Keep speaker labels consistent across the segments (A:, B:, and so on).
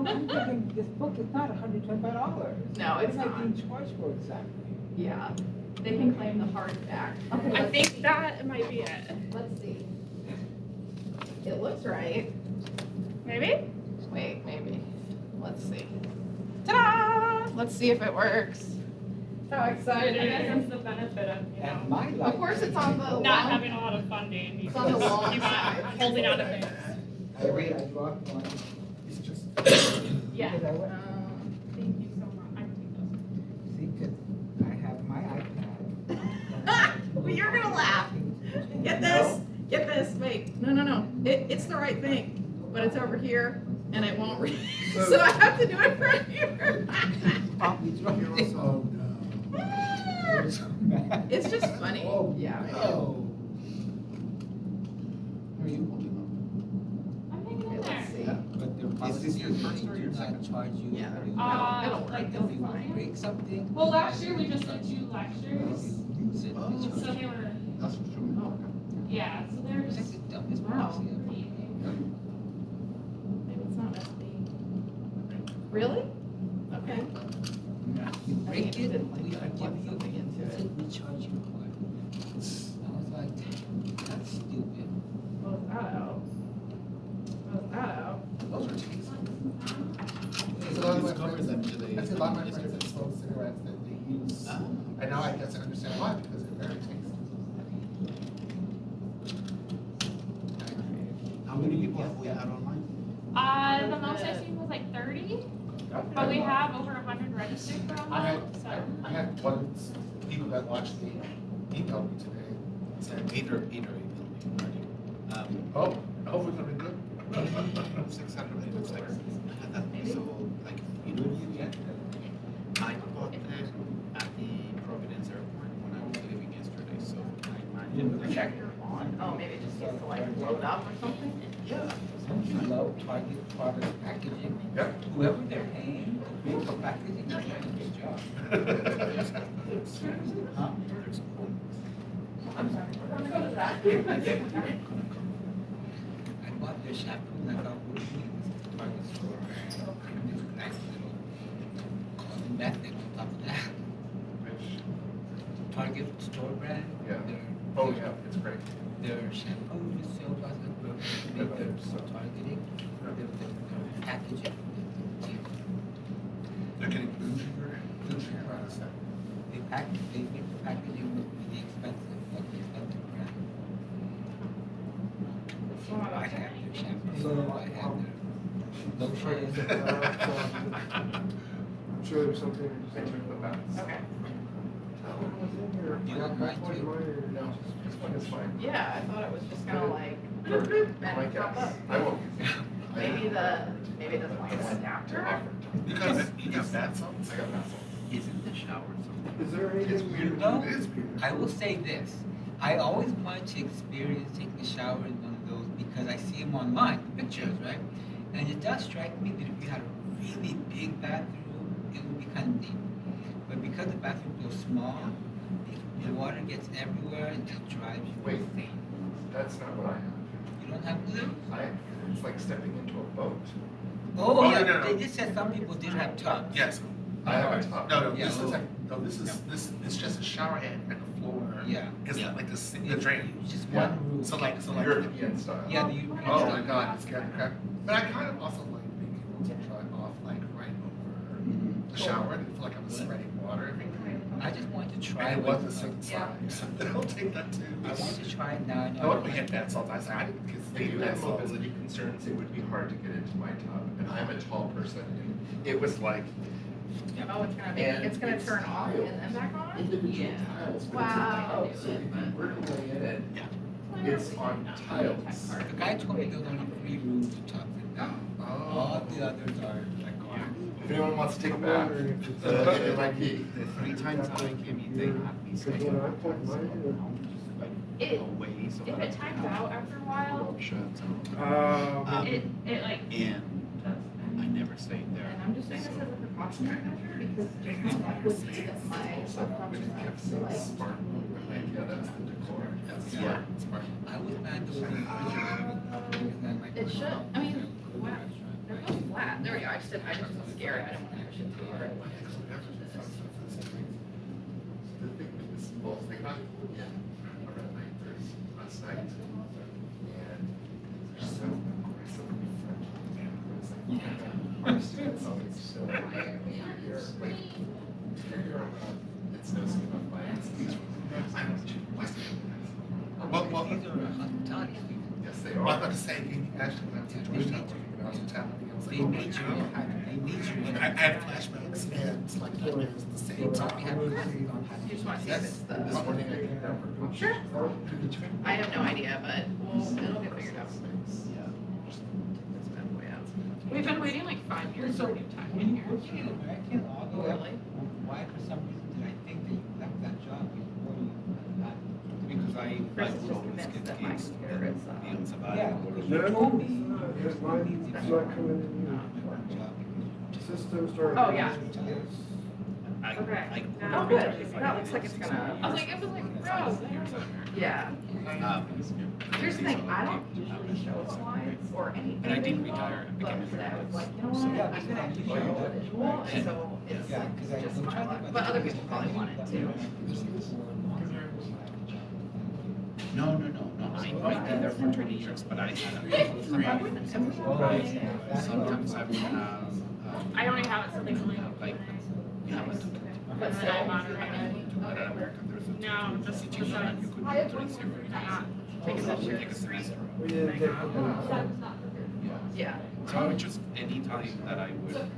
A: I'm thinking this book is not $125.
B: No, it's
A: What am I
B: not.
A: being charged for exactly?
B: Yeah, they can claim the hardback. Okay,
C: I
B: let's
C: think
B: see.
C: that might be it.
B: Let's see. It looks right.
C: Maybe?
B: Wait, maybe. Let's see. Ta-da! Let's see if it works. So
C: I
B: excited.
C: guess that's the benefit of,
A: And my life.
B: Of course, it's on the
C: not
B: long.
C: having a lot of funding.
B: It's on the long
C: You're
B: side.
C: not holding on to things.
A: I read, I draw one.
D: It's just.
C: Yeah.
A: Because I went,
C: Thank you so much. I can take those.
A: see, 'cause I have my iPad.
B: Well, you're gonna laugh. Get this. Get this. Wait. No. It's the right thing, but it's over here, and it won't read. So I have to do it from here.
A: Copies right
D: You're
A: there.
D: also,
B: It's just funny.
D: Oh,
B: Yeah.
D: oh. Are you holding
C: I'm hanging in
B: Okay, let's
C: there.
B: see.
A: But the
D: Is this your first or your
A: do not
D: second?
A: charge you.
B: Yeah.
A: for
B: No, it'll work.
C: Like
B: It'll be
C: those
B: fine.
A: break something.
C: Well, last year we just did 2 lectures,
A: Use it,
D: Oh.
A: they charge
C: so
A: you.
C: they were,
D: That's what you're
C: yeah, so they're
A: It's
C: just
A: like the dumbest
B: Wow.
A: policy ever.
C: pretty.
B: Maybe it's not meant to be. Really? Okay.
A: You break
B: I
A: it,
B: didn't like
A: we
B: that I
A: forgive
B: plugged
A: you,
B: something into
A: that's
B: it.
A: it, we charge you for it. I was like, that's stupid.
B: Close that out. Close that out.
D: Those are tasty.
E: Because a lot of my friends,
D: them today.
E: I see a lot of my friends that smoke cigarettes that they use, and now I guess I understand why, because they're very tasty.
D: How many people have we had online?
C: The most I've seen was like 30, but we have over 100 registered for
E: I
C: online,
E: had,
C: so.
E: I had one people that watched me email me today, saying,
D: Eight or eight.
E: oh, hopefully it'll be good.
D: 600 minutes, like, I had that, so, like, you know, I bought it at the Providence Airport when I was leaving yesterday, so I imagine.
B: Projector on. Oh, maybe it just gets to like load up or something?
D: Yeah.
A: Don't you love Target product packaging?
E: Yep.
A: Whoever they're paying to make the packaging, they're doing a good job. Huh?
B: I'm sorry. Go to that.
A: I bought their shampoo and I got one at the Target store. There's a nice little method on top of that. Target store brand.
E: Yeah.
A: Their-
E: Oh, yeah, it's great.
A: Their shampoo is so positive, they make their targeting, their packaging.
D: They're getting blue sugar.
A: They make the packaging look really expensive, like the expensive brand. I have their shampoo, I have their lotion.
F: I'm sure there's something.
B: Okay.
A: You want mine too?
E: No, it's fine.
B: Yeah, I thought it was just gonna like,
E: My
B: then pop
E: guess.
B: up.
E: I won't.
B: Maybe it doesn't like an adapter.
D: You got that salt?
E: I got that one.
D: Isn't the shower something?
F: Is there
E: It's
F: anything?
E: weird.
A: No.
E: It is weird.
A: I will say this, I always wanted to experience taking a shower in one of those because I see them online, pictures, right? And it does strike me that if you had a really big bathroom, it would be kind of neat. But because the bathroom is so small, the water gets everywhere and just drives you
E: Wait.
A: insane.
E: That's not what I have.
A: You don't have glue?
E: It's like stepping into a boat.
A: Oh,
D: Oh,
A: yeah,
D: no, no.
A: they just said some people did have tubs.
D: Yes.
E: I have a tub.
D: No,
A: Yeah.
D: this is like, no, this is, it's just a shower head and the floor.
A: Yeah.
D: It's
A: Yeah.
D: like the drain.
A: It's just
E: Yeah.
A: one room.
D: So like,
E: European style.
A: Yeah, the European
E: Oh
A: style.
E: my god, it's getting crap. But I kind of also like being able to dry off like right over the shower and feel like I'm spreading water.
A: I just wanted to try
E: And it
A: with,
E: was a certain
B: Yeah.
E: size. I'll take that too.
A: I wanted to try it now. I know.
E: I want to get bath salts. I said, I didn't because
G: If
E: they
G: you
E: do
G: have
E: bath salts.
G: mobility concerns, it would be hard to get into my tub, and I'm a tall person, and it was like
B: Oh, it's gonna be,
G: And
B: it's gonna
G: it's
B: turn off
G: tiled.
B: and then back on?
G: individual tiles, but
B: Wow.
G: it's a tile, so if you work your way in it, it's on tiles.
A: The guy told me there was only 3 rooms to top it down. All the others are like on.
E: If anyone wants to take a bath, it might be.
D: The 3 times I came in, they had me
F: Because
D: staying
F: when I put mine
D: like
C: It,
D: away, so.
C: if it times out after a while,
F: in,
C: it like
D: And
C: does.
D: I never stayed there.
B: And I'm just saying this as a precautionary measure because there's no likelihood that my subconscious mind to like.
G: Yeah, that's the decor.
D: That's
B: Yeah.
D: smart.
A: I was mad to see the refrigerator because then my
B: It should, I mean, wow, they're both flat. that. There we go. I just was scared. I didn't want to push it too hard.
G: The thing with this both they got around 9:30 last night, and they're so aggressively French and it's like our students always so like it's no skin off my ass. I don't know why.
E: Well,
A: These are hospitality.
G: Yes, they
E: well, I was
G: are.
E: about to say, you actually went to Georgetown working in hospitality. I was like,
A: They
E: oh my
A: need you.
E: God.
A: They need you.
E: I had flashbacks and it's like it was the
A: They
E: same
A: probably have
E: time.
A: classes on how to
B: You just want to see if it's
G: This
B: the.
G: morning I came down for coffee.
B: Sure. I have no idea, but it'll get figured out. It's been way out. We've been waiting like 5 years for a new time
A: When
B: in
A: you
B: here.
A: worked in American Law,
B: Really?
A: why for some reason did I think that you left that job before you left?
H: Because I
B: Chris is
H: was
B: just
H: always
B: convinced
H: get
B: that my
H: gigs
B: computer
H: and
B: is,
H: deals about
A: Yeah,
H: it.
A: because
F: No,
A: you told me
F: it's mine. It's not coming in you. System started.
B: Oh, yeah.
F: Yes.
H: I,
C: Okay.
H: I,
C: Now-
B: Oh, good. That looks like it's gonna.
C: I was like, it was like, bro,
B: Yeah.
H: um,
B: Here's the thing, I don't usually show slides or anything.
H: And I did retire and became
B: But
H: a
B: today I was like, you know
H: So-
B: what, I'm gonna actually show a visual, and so it's
A: Yeah, because I
B: just
A: was
B: my
A: trying to
B: luck.
A: think
B: But
A: about
B: other
A: the
B: people probably want it too.
H: no, I've been there for 20 years, but I had three. Sometimes I would have,
C: I only have it so they can like.
H: like, you know,
B: But
C: And then
B: still,
C: I moderate.
H: but at American, there's a
C: No, just
H: situation and you could do 3-0.
C: not
B: Take a picture.
H: Take a 3-0.
F: We didn't take the.
B: yeah.
H: So I would just, any time that I would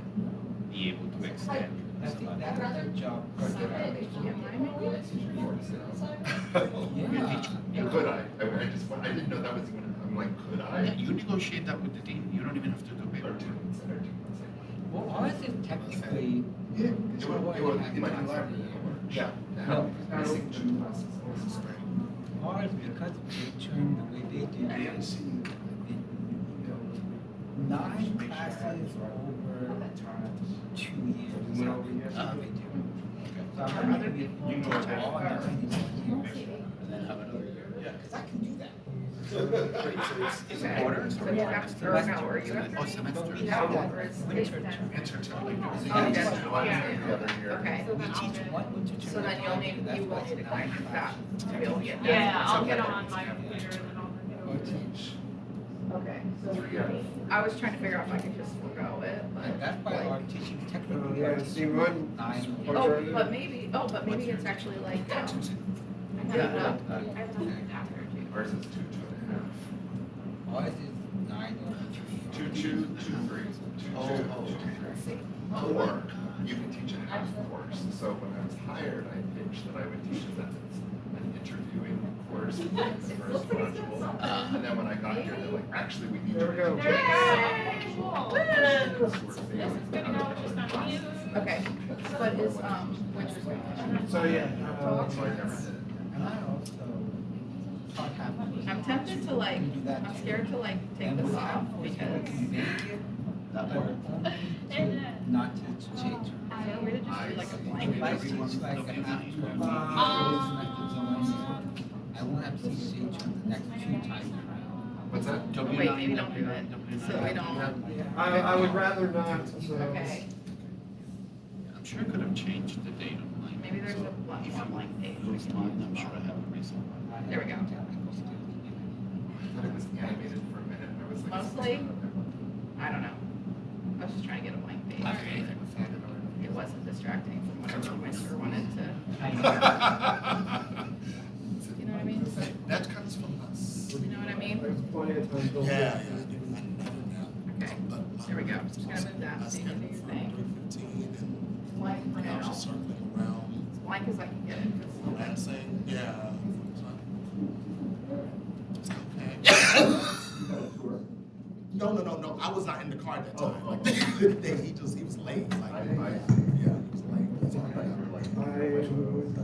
H: be able to extend.
A: I think that was your job. Yeah.
G: Could I didn't know that was even, I'm like, could I?
H: You negotiate that with the dean, you don't even have to do
G: Or
H: paperwork.
G: 2 months, or 2 months.
A: Well, ours is technically,
G: Yeah, it might be library.
E: Yeah.
A: No.
G: Missing 2 classes. This is great.
A: ours, because of the term, the way they do this, 9 classes over 2 years. is how they do it. So I'm not gonna be teach all 9 in 1 year.
H: And then have another year. Yeah.
A: Because I can do that.
H: Is it quarters or
B: So you
H: what?
B: have, or no, or you have
H: Oh,
B: to.
H: semester.
A: We have that
B: Or is it
A: winter
B: then?
A: term.
G: Internship.
B: Oh, you guys do one,
G: The other year.
B: Okay.
A: We teach one winter term.
B: So then you'll need, you will need to kind of that to be able to get that.
C: Yeah, I'll get on my computer and then I'll.
A: Or teach.
B: Okay, so I was trying to figure out if I could just forego it, but.
A: That's why our teaching technically.
F: Yeah, see, mine.
A: 9.
B: But maybe it's actually like,
C: I have enough after too.
G: Ours is 2, 2.5.
A: Ours is 9 over
G: 2, 2, 2, 3. 2, 2, 2, 3. Or you can teach a half course. So when I was hired, I pitched that I would teach an interviewing course in the first module. And then when I got here, they're like, actually, we need you
F: There we go.
G: to
C: There
G: teach
C: you go. Cool. And then
G: this sort of thing.
C: this is good to know what you're gonna use.
B: okay, but is, winter's going.
F: So, yeah.
G: So I never did it.
A: And I also taught half of it.
B: I'm tempted to like,
A: You do that
B: I'm
A: too.
B: scared to like take
A: And
B: this
A: we
B: off
A: have
B: because.
A: to make it
H: That
A: or
H: one.
A: only
C: And
A: to
C: then-
A: not to change.
B: Is there a way to just do like a
A: If
B: blanket?
A: I teach like a half term, I won't have to teach change on the next 2 times around.
G: What's that?
B: Oh, wait, maybe don't do it, so we don't,
F: I would rather not, so.
B: okay,
H: I'm sure I could have changed the date of mine.
B: maybe there's a blank,
H: If
B: one
H: you
B: blank page.
H: lose mine, I'm sure I have a reason.
B: There we go.
G: I thought it was animated for a minute. I was like,
B: Mostly? I don't know, I was just trying to get a blank page.
H: Okay.
B: It wasn't distracting from whatever Winter wanted to, you know what I mean?
E: That comes from us.
B: You know what I mean?
F: There's plenty of time. to-
E: Yeah.
B: Okay, there we go, just gonna move that, so you can do your thing. Blank for now, as
I: circling around,
B: blank as I can get it, 'cause-
I: glancing, yeah. Okay. No, I was not in the car at that time. Like, he was late, like, yeah, he was late. So
F: I would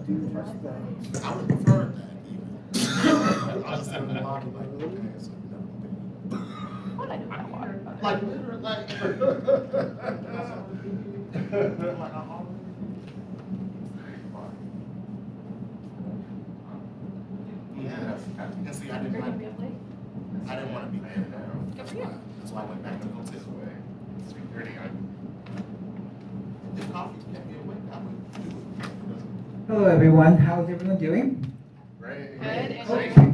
F: do just that.
I: I would have preferred that even. I was sitting in the lobby like, okay, so we never
B: What I do with that water?
I: like, literally, like. Yeah, and see, I didn't want to be there.
B: Good for you.
I: That's why I went back to the hotel.
G: learning.
I: The coffee kept me awake, that would do it.
A: Hello, everyone. How's everyone doing?
G: Right.
C: Good, and
A: Okay.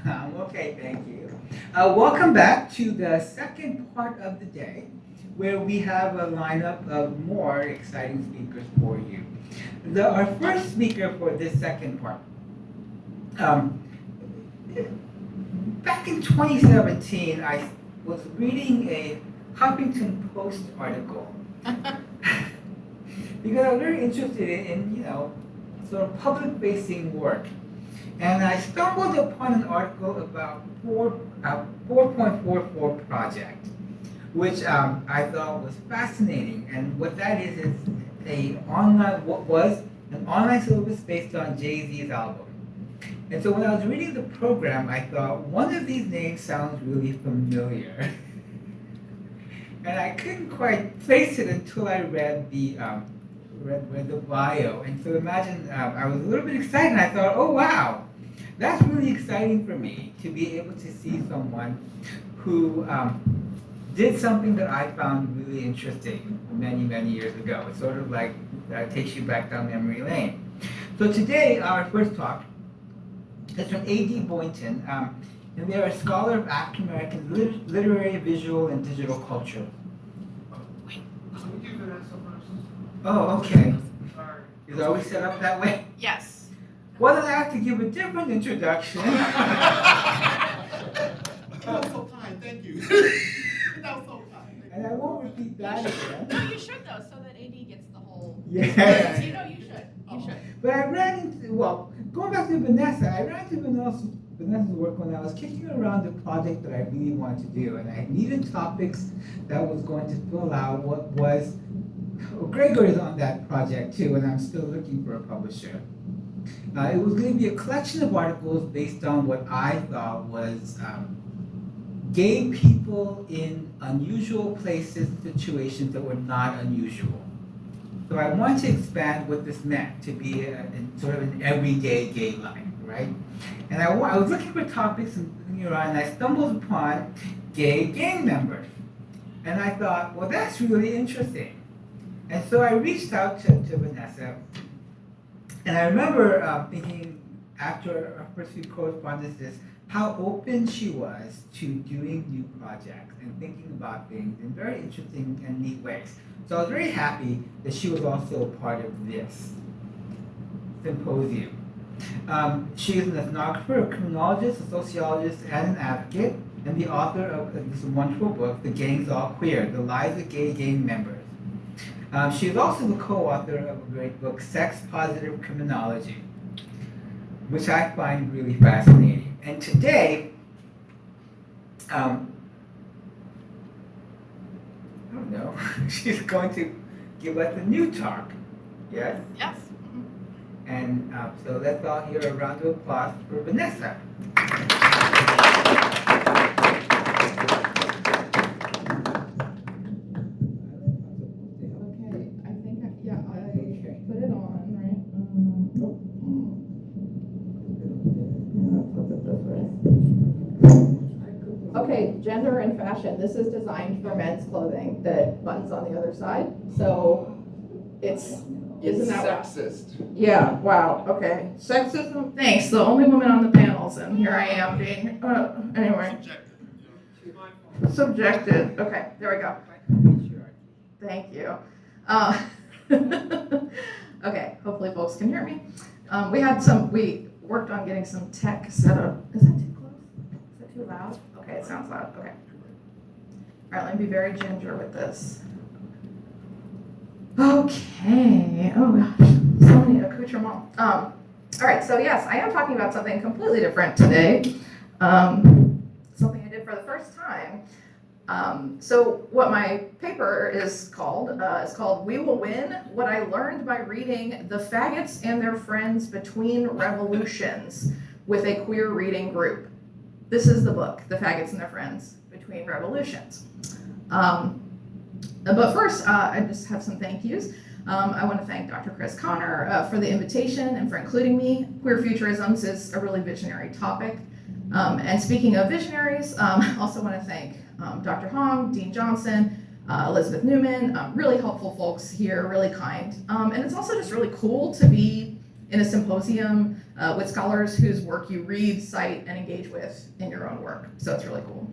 A: I'm okay, thank you. Welcome back to the second part of the day, where we have a lineup of more exciting speakers for you. Our first speaker for this second part. Back in 2017, I was reading a Huffington Post article because I was very interested in sort of public-facing work. And I stumbled upon an article about 4.44 project, which I thought was fascinating. And what that is was an online syllabus based on Jay-Z's album. And so when I was reading the program, I thought one of these names sounds really familiar. And I couldn't quite place it until I read the read the bio. And so imagine I was a little bit excited, and I thought, oh wow, that's really exciting for me to be able to see someone who did something that I found really interesting many, many years ago. It sort of like takes you back down memory lane. So today, our first talk is from A.D. Boynton, and they're a scholar of African American literary, visual, and digital culture.
E: Can we do Vanessa first?
A: Oh, okay.
E: Sorry.
A: Is it always set up that way?
B: Yes.
A: Well, then I have to give a different introduction.
I: That was so kind, thank you. That was so kind.
A: And I won't repeat that again.
B: No, you should though, so that AD gets the whole.
A: Yeah.
B: You know, you should. You should.
A: But I ran into, well, going back to Vanessa, I ran into Vanessa's work when I was kicking around the project that I really wanted to do. And I needed topics that was going to fill out what was, Gregor is on that project too, and I'm still looking for a publisher. It was going to be a collection of articles based on what I thought was gay people in unusual places, situations that were not unusual. So I wanted to expand what this meant to be sort of an everyday gay life, right? And I was looking for topics and I stumbled upon gay gang members. And I thought, well, that's really interesting. And so I reached out to Vanessa. And I remember thinking, after our first few correspondences, how open she was to doing new projects and thinking about things in very interesting and neat ways. So I was very happy that she was also a part of this symposium. She is an ethnographer, a criminologist, a sociologist, and an advocate, and the author of this wonderful book, The Gangs All Queer, The Lives of Gay Gang Members. She is also the co-author of a great book, Sex Positive Criminology, which I find really fascinating. And today, I don't know, she's going to give us a new talk, yes?
B: Yes.
A: And so let's all hear a round of applause for Vanessa.
B: Put it on, right? Okay, gender and fashion. This is designed for men's clothing that buttons on the other side. So isn't that
G: sexist.
B: Yeah, wow, okay. Sexism, thanks. The only woman on the panels, and here I am being, anyway. Subjected. Okay, there we go. Thank you. Okay, hopefully folks can hear me. We worked on getting some tech set up. Is that too close? Is that too loud? Okay, it sounds loud, okay. All right, let me be very ginger with this. Okay, oh gosh, so many accoutrements. All right, so yes, I am talking about something completely different today. Something I did for the first time. So what my paper is called We Will Win, What I Learned by Reading The Faggots and Their Friends Between Revolutions with a Queer Reading Group. This is the book, The Faggots and Their Friends Between Revolutions. But first, I just have some thank yous. I want to thank Dr. Chris Connor for the invitation and for including me. Queer futurisms is a really visionary topic. And speaking of visionaries, I also want to thank Dr. Hong, Dean Johnson, Elizabeth Newman, really helpful folks here, really kind. And it's also just really cool to be in a symposium with scholars whose work you read, cite, and engage with in your own work. So it's really cool.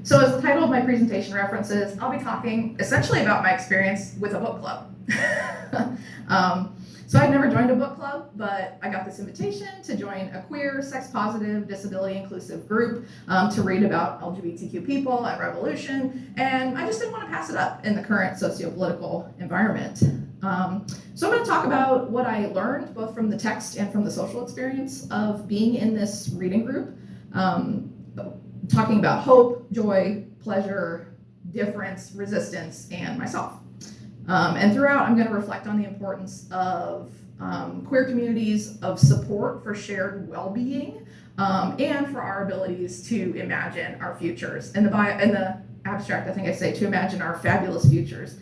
B: So as the title of my presentation references, I'll be talking essentially about my experience with a book club. So I'd never joined a book club, but I got this invitation to join a queer, sex-positive, disability-inclusive group to read about LGBTQ people and revolution, and I just didn't want to pass it up in the current socio-political environment. So I'm going to talk about what I learned, both from the text and from the social experience of being in this reading group, talking about hope, joy, pleasure, difference, resistance, and myself. And throughout, I'm going to reflect on the importance of queer communities, of support for shared well-being, and for our abilities to imagine our futures. In the abstract, I think I say to imagine our fabulous futures.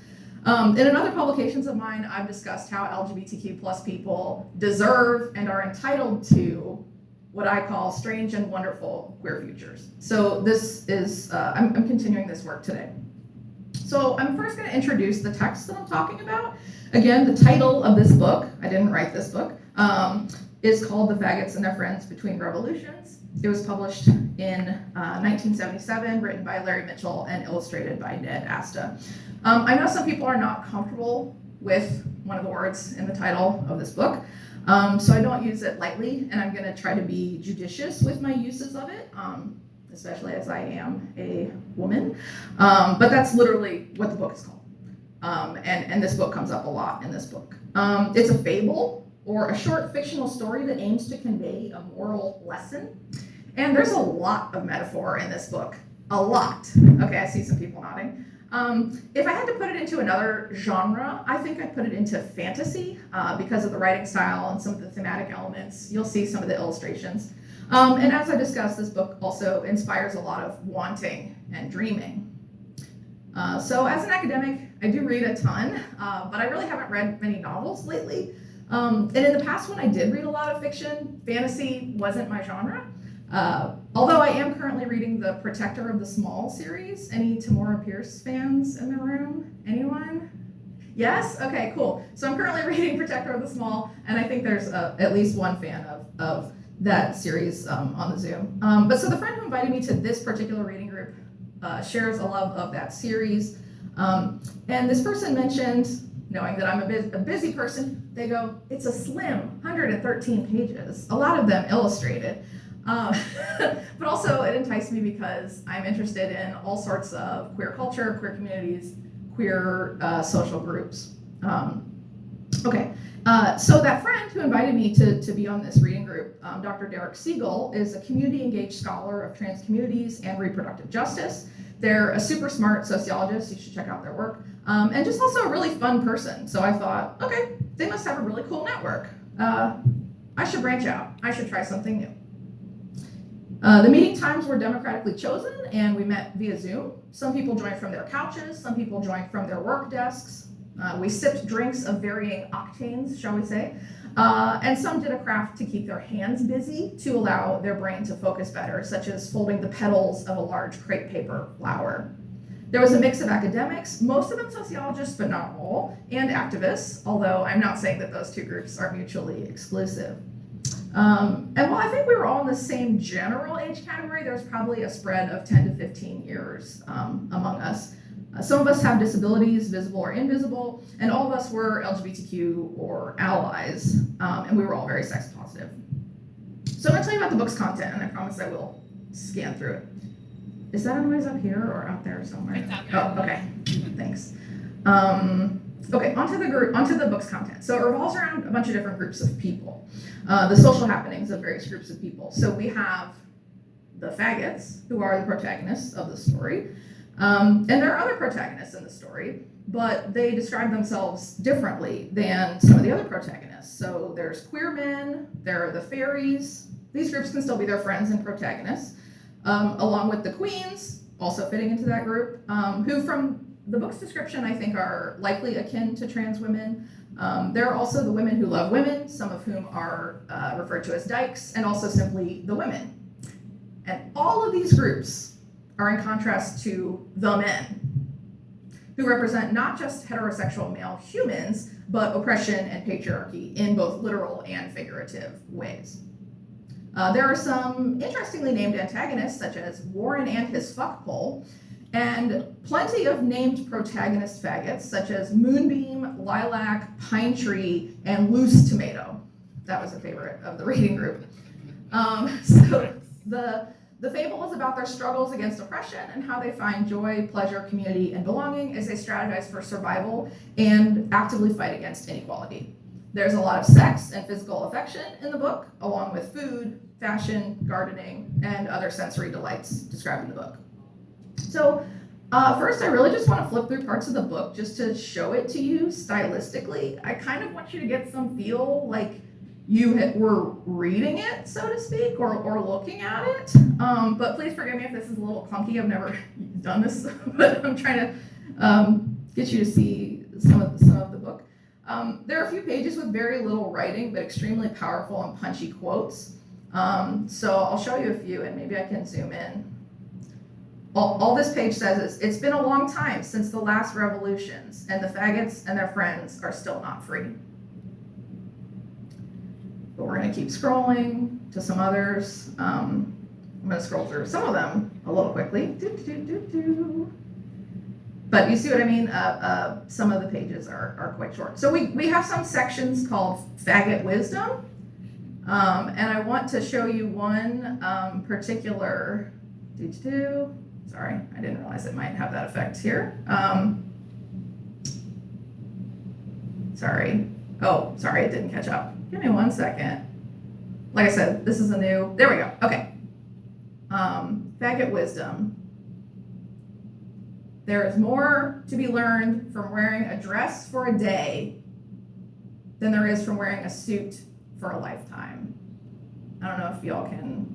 B: In other publications of mine, I've discussed how LGBTQ plus people deserve and are entitled to what I call strange and wonderful queer futures. So this is, I'm continuing this work today. So I'm first going to introduce the text that I'm talking about. Again, the title of this book, I didn't write this book, is called The Faggots and Their Friends Between Revolutions. It was published in 1977, written by Larry Mitchell and illustrated by Ned Asta. I know some people are not comfortable with one of the words in the title of this book, so I don't use it lightly, and I'm going to try to be judicious with my uses of it. Especially as I am a woman, but that's literally what the book is called. And this book comes up a lot in this book. It's a fable or a short fictional story that aims to convey a moral lesson. And there's a lot of metaphor in this book, a lot. Okay, I see some people nodding. If I had to put it into another genre, I think I'd put it into fantasy because of the writing style and some of the thematic elements. You'll see some of the illustrations. And as I discussed, this book also inspires a lot of wanting and dreaming. So as an academic, I do read a ton, but I really haven't read many novels lately. And in the past, when I did read a lot of fiction, fantasy wasn't my genre. Although I am currently reading the Protector of the Small series. Any Tamora Pierce fans in the room? Anyone? Yes? Okay, cool. So I'm currently reading Protector of the Small, and I think there's at least one fan of that series on the Zoom. But so the friend who invited me to this particular reading group shares a love of that series. And this person mentioned, knowing that I'm a busy person, they go, it's a slim 113 pages, a lot of them illustrated. But also it enticed me because I'm interested in all sorts of queer culture, queer communities, queer social groups. Okay. So that friend who invited me to be on this reading group, Dr. Derek Siegel, is a community-engaged scholar of trans communities and reproductive justice. They're a super smart sociologist. You should check out their work. And just also a really fun person. So I thought, okay, they must have a really cool network. I should branch out. I should try something new. The meeting times were democratically chosen, and we met via Zoom. Some people joined from their couches. Some people joined from their work desks. We sipped drinks of varying octanes, shall we say, and some did a craft to keep their hands busy to allow their brain to focus better, such as folding the petals of a large crepe paper flower. There was a mix of academics, most of them sociologists, but not all, and activists, although I'm not saying that those two groups are mutually exclusive. And while I think we were all in the same general age category, there was probably a spread of 10 to 15 years among us. Some of us have disabilities, visible or invisible, and all of us were LGBTQ or allies, and we were all very sex positive. So I'm going to tell you about the book's content, and I promise I will scan through it. Is that a noise up here or out there somewhere?
C: It's out there.
B: Oh, okay. Thanks. Okay, onto the book's content. So it revolves around a bunch of different groups of people, the social happenings of various groups of people. So we have the faggots, who are the protagonists of the story. And there are other protagonists in the story, but they describe themselves differently than some of the other protagonists. So there's queer men, there are the fairies. These groups can still be their friends and protagonists, along with the queens, also fitting into that group, who from the book's description I think are likely akin to trans women. There are also the women who love women, some of whom are referred to as dykes, and also simply the women. And all of these groups are in contrast to the men. who represent not just heterosexual male humans, but oppression and patriarchy in both literal and figurative ways. There are some interestingly named antagonists, such as Warren and his fuckpole, and plenty of named protagonist faggots, such as Moonbeam, Lilac, Pine Tree, and Loose Tomato. That was a favorite of the reading group. So the fable is about their struggles against oppression and how they find joy, pleasure, community, and belonging as they strategize for survival and actively fight against inequality. There's a lot of sex and physical affection in the book, along with food, fashion, gardening, and other sensory delights described in the book. So first, I really just want to flip through parts of the book just to show it to you stylistically. I kind of want you to get some feel like you were reading it, so to speak, or looking at it. But please forgive me if this is a little clunky. I've never done this, but I'm trying to get you to see some of the book. There are a few pages with very little writing, but extremely powerful and punchy quotes. So I'll show you a few, and maybe I can zoom in. All this page says is, it's been a long time since the last revolutions, and the faggots and their friends are still not free. But we're going to keep scrolling to some others. I'm going to scroll through some of them a little quickly. But you see what I mean? Some of the pages are quite short. So we have some sections called Faggot Wisdom. And I want to show you one particular. Sorry, I didn't realize it might have that effect here. Sorry. Oh, sorry, it didn't catch up. Give me 1 second. Like I said, this is a new, there we go, okay. Faggot Wisdom. There is more to be learned from wearing a dress for a day than there is from wearing a suit for a lifetime. I don't know if y'all can,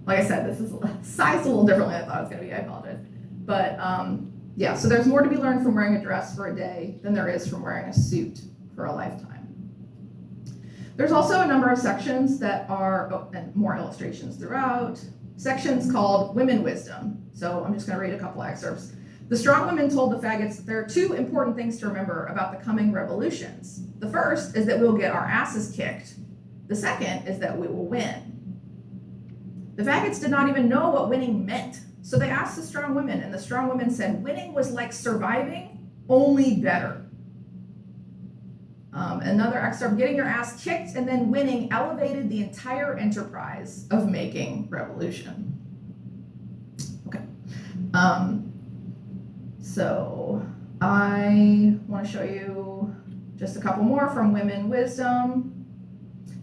B: like I said, this is sized a little differently than I thought it was gonna be, I apologize. But yeah, so there's more to be learned from wearing a dress for a day than there is from wearing a suit for a lifetime. There's also a number of sections that are, and more illustrations throughout, sections called Women Wisdom. So I'm just gonna read a couple excerpts. The strong women told the faggots that there are two important things to remember about the coming revolutions. The first is that we'll get our asses kicked. The second is that we will win. The faggots did not even know what winning meant. So they asked the strong women, and the strong women said, winning was like surviving, only better. Another excerpt, getting your ass kicked and then winning elevated the entire enterprise of making revolution. Okay. So I want to show you just a couple more from Women Wisdom.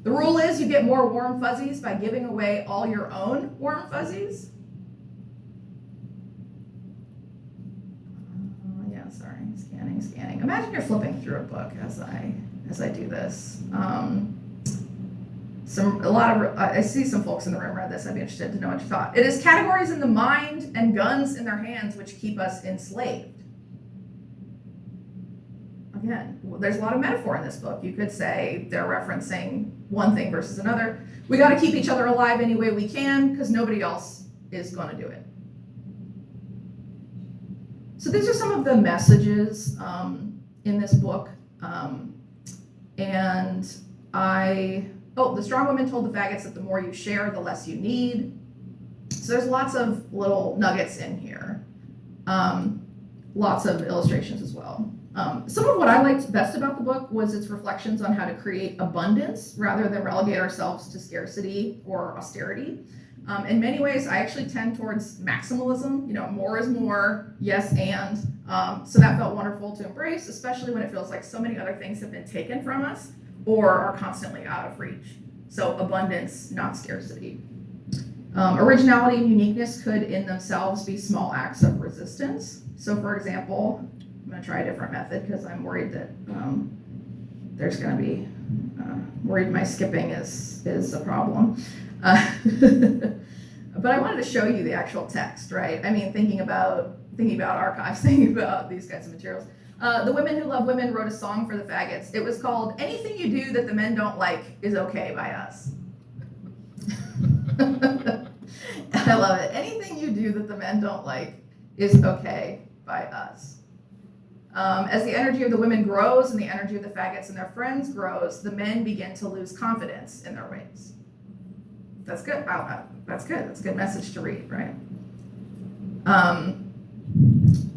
B: The rule is you get more warm fuzzies by giving away all your own warm fuzzies. Yeah, sorry, scanning. Imagine you're flipping through a book as I do this. I see some folks in the room read this. I'd be interested to know what you thought. It is categories in the mind and guns in their hands which keep us enslaved. Again, there's a lot of metaphor in this book. You could say they're referencing one thing versus another. We got to keep each other alive any way we can because nobody else is going to do it. So these are some of the messages in this book. The strong women told the faggots that the more you share, the less you need. So there's lots of little nuggets in here. Lots of illustrations as well. Some of what I liked best about the book was its reflections on how to create abundance rather than relegate ourselves to scarcity or austerity. In many ways, I actually tend towards maximalism. More is more, yes, and. So that felt wonderful to embrace, especially when it feels like so many other things have been taken from us or are constantly out of reach. So abundance, not scarcity. Originality and uniqueness could in themselves be small acts of resistance. So for example, I'm going to try a different method because I'm worried that there's going to be, worried my skipping is a problem. But I wanted to show you the actual text, right? I mean, thinking about archives, thinking about these kinds of materials. The Women Who Love Women wrote a song for the faggots. It was called Anything You Do That the Men Don't Like Is Okay by Us. I love it. love it. Anything you do that the men don't like is okay by us. As the energy of the women grows and the energy of the faggots and their friends grows, the men begin to lose confidence in their ways. That's good. That's good. That's a good message to read, right?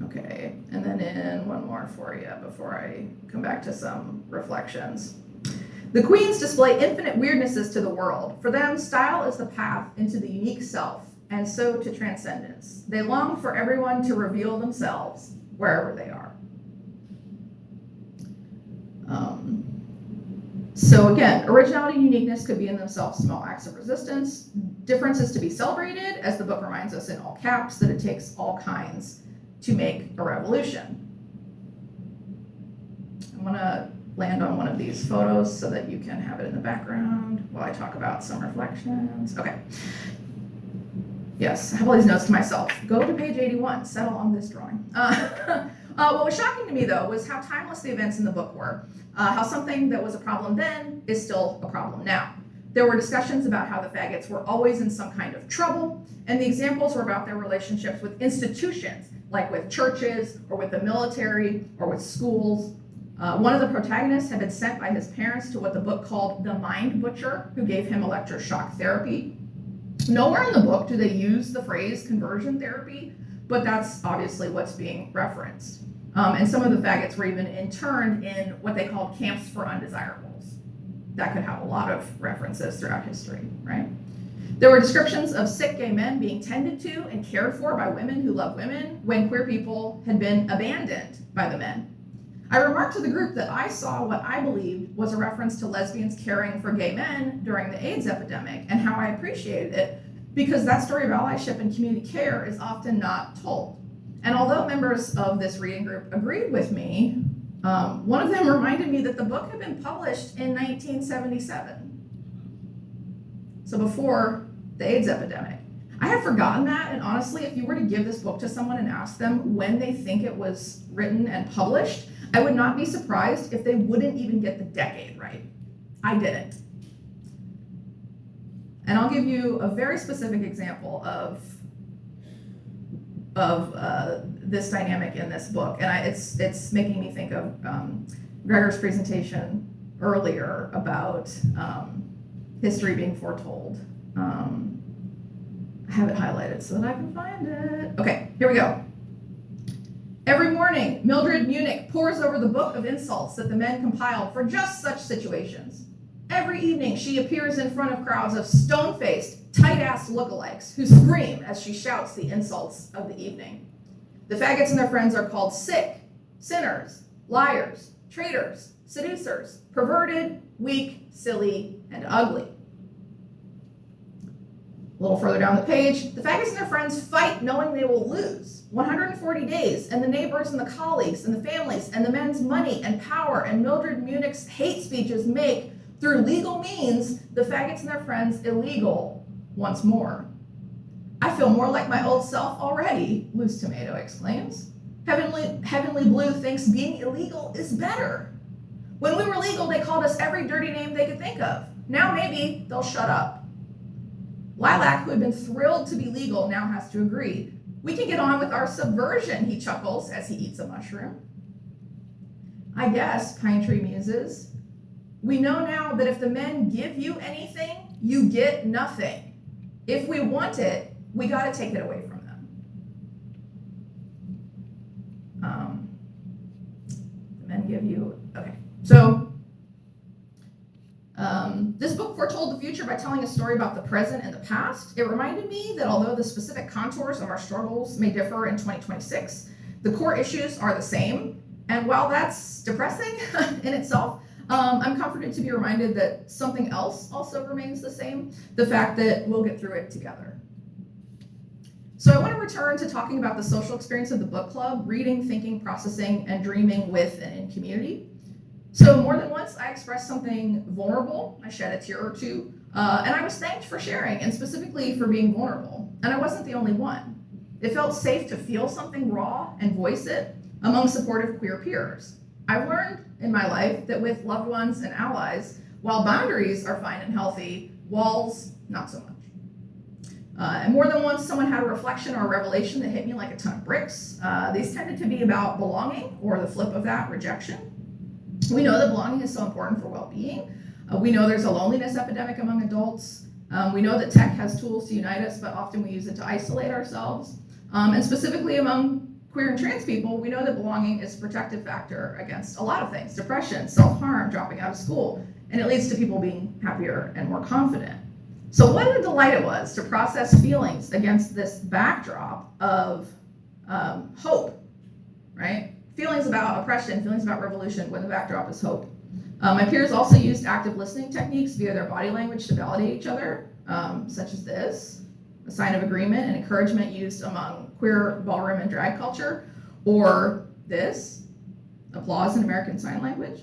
B: Okay, and then in one more for you before I come back to some reflections. The queens display infinite weirdnesses to the world. For them, style is the path into the unique self, and so to transcendence. They long for everyone to reveal themselves wherever they are. So again, originality and uniqueness could be in themselves small acts of resistance. Difference is to be celebrated, as the book reminds us in all caps that it takes all kinds to make a revolution. I want to land on one of these photos so that you can have it in the background while I talk about some reflections. Okay. Yes, I have all these notes to myself. Go to page 81, settle on this drawing. What was shocking to me, though, was how timeless the events in the book were. How something that was a problem then is still a problem now. There were discussions about how the faggots were always in some kind of trouble, and the examples were about their relationships with institutions, like with churches, or with the military, or with schools. One of the protagonists had been sent by his parents to what the book called the mind butcher, who gave him electroshock therapy. Nowhere in the book do they use the phrase conversion therapy, but that's obviously what's being referenced. And some of the faggots were even interned in what they called camps for undesirables. That could have a lot of references throughout history, right? There were descriptions of sick gay men being tended to and cared for by women who love women when queer people had been abandoned by the men. I remarked to the group that I saw what I believed was a reference to lesbians caring for gay men during the AIDS epidemic and how I appreciated it, because that story of allyship and community care is often not told. And although members of this reading group agreed with me, one of them reminded me that the book had been published in 1977. So before the AIDS epidemic. I had forgotten that, and honestly, if you were to give this book to someone and ask them when they think it was written and published, I would not be surprised if they wouldn't even get the decade right. I didn't. And I'll give you a very specific example of this dynamic in this book, and it's making me think of Gregor's presentation earlier about history being foretold. I have it highlighted so that I can find it. Okay, here we go. Every morning, Mildred Munich pores over the book of insults that the men compiled for just such situations. Every evening, she appears in front of crowds of stone-faced, tight-assed lookalikes who scream as she shouts the insults of the evening. The faggots and their friends are called sick, sinners, liars, traitors, seducers, perverted, weak, silly, and ugly. A little further down the page, the faggots and their friends fight knowing they will lose. 140 days, and the neighbors and the colleagues and the families and the men's money and power and Mildred Munich's hate speeches make, through legal means, the faggots and their friends illegal once more. I feel more like my old self already, Loose Tomato exclaims. Heavenly Blue thinks being illegal is better. When we were legal, they called us every dirty name they could think of. Now maybe they'll shut up. Lilac, who had been thrilled to be legal, now has to agree. We can get on with our subversion, he chuckles as he eats a mushroom. I guess, Pine Tree muses. We know now that if the men give you anything, you get nothing. If we want it, we got to take it away from them. The men give you, okay. So, this book foretold the future by telling a story about the present and the past. It reminded me that although the specific contours of our struggles may differ in 2026, the core issues are the same. And while that's depressing in itself, I'm comforted to be reminded that something else also remains the same, the fact that we'll get through it together. So I want to return to talking about the social experience of the book club, reading, thinking, processing, and dreaming with and in community. So more than once, I expressed something vulnerable. I shed a tear or two, and I was thanked for sharing, and specifically for being vulnerable. And I wasn't the only one. It felt safe to feel something raw and voice it among supportive queer peers. I've learned in my life that with loved ones and allies, while boundaries are fine and healthy, walls, not so much. And more than once, someone had a reflection or a revelation that hit me like a ton of bricks. These tended to be about belonging, or the flip of that, rejection. We know that belonging is so important for well-being. We know there's a loneliness epidemic among adults. We know that tech has tools to unite us, but often we use it to isolate ourselves. And specifically among queer and trans people, we know that belonging is a protective factor against a lot of things: depression, self-harm, dropping out of school, and it leads to people being happier and more confident. So what a delight it was to process feelings against this backdrop of hope, right? Feelings about oppression, feelings about revolution, when the backdrop is hope. My peers also used active listening techniques via their body language to validate each other, such as this, a sign of agreement and encouragement used among queer ballroom and drag culture, or this, applause in American Sign Language.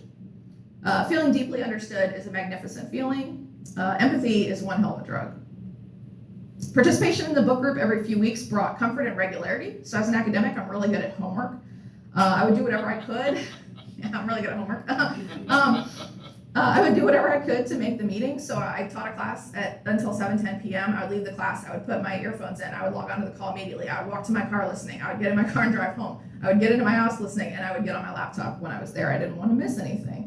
B: Feeling deeply understood is a magnificent feeling. Empathy is one hell of a drug. Participation in the book group every few weeks brought comfort and regularity. So as an academic, I'm really good at homework. I would do whatever I could. Yeah, I'm really good at homework. I would do whatever I could to make the meeting. So I taught a class until 7:10 p.m. I would leave the class. I would put my earphones in. I would log onto the call immediately. I would walk to my car listening. I would get in my car and drive home. I would get into my house listening, and I would get on my laptop when I was there. I didn't want to miss anything.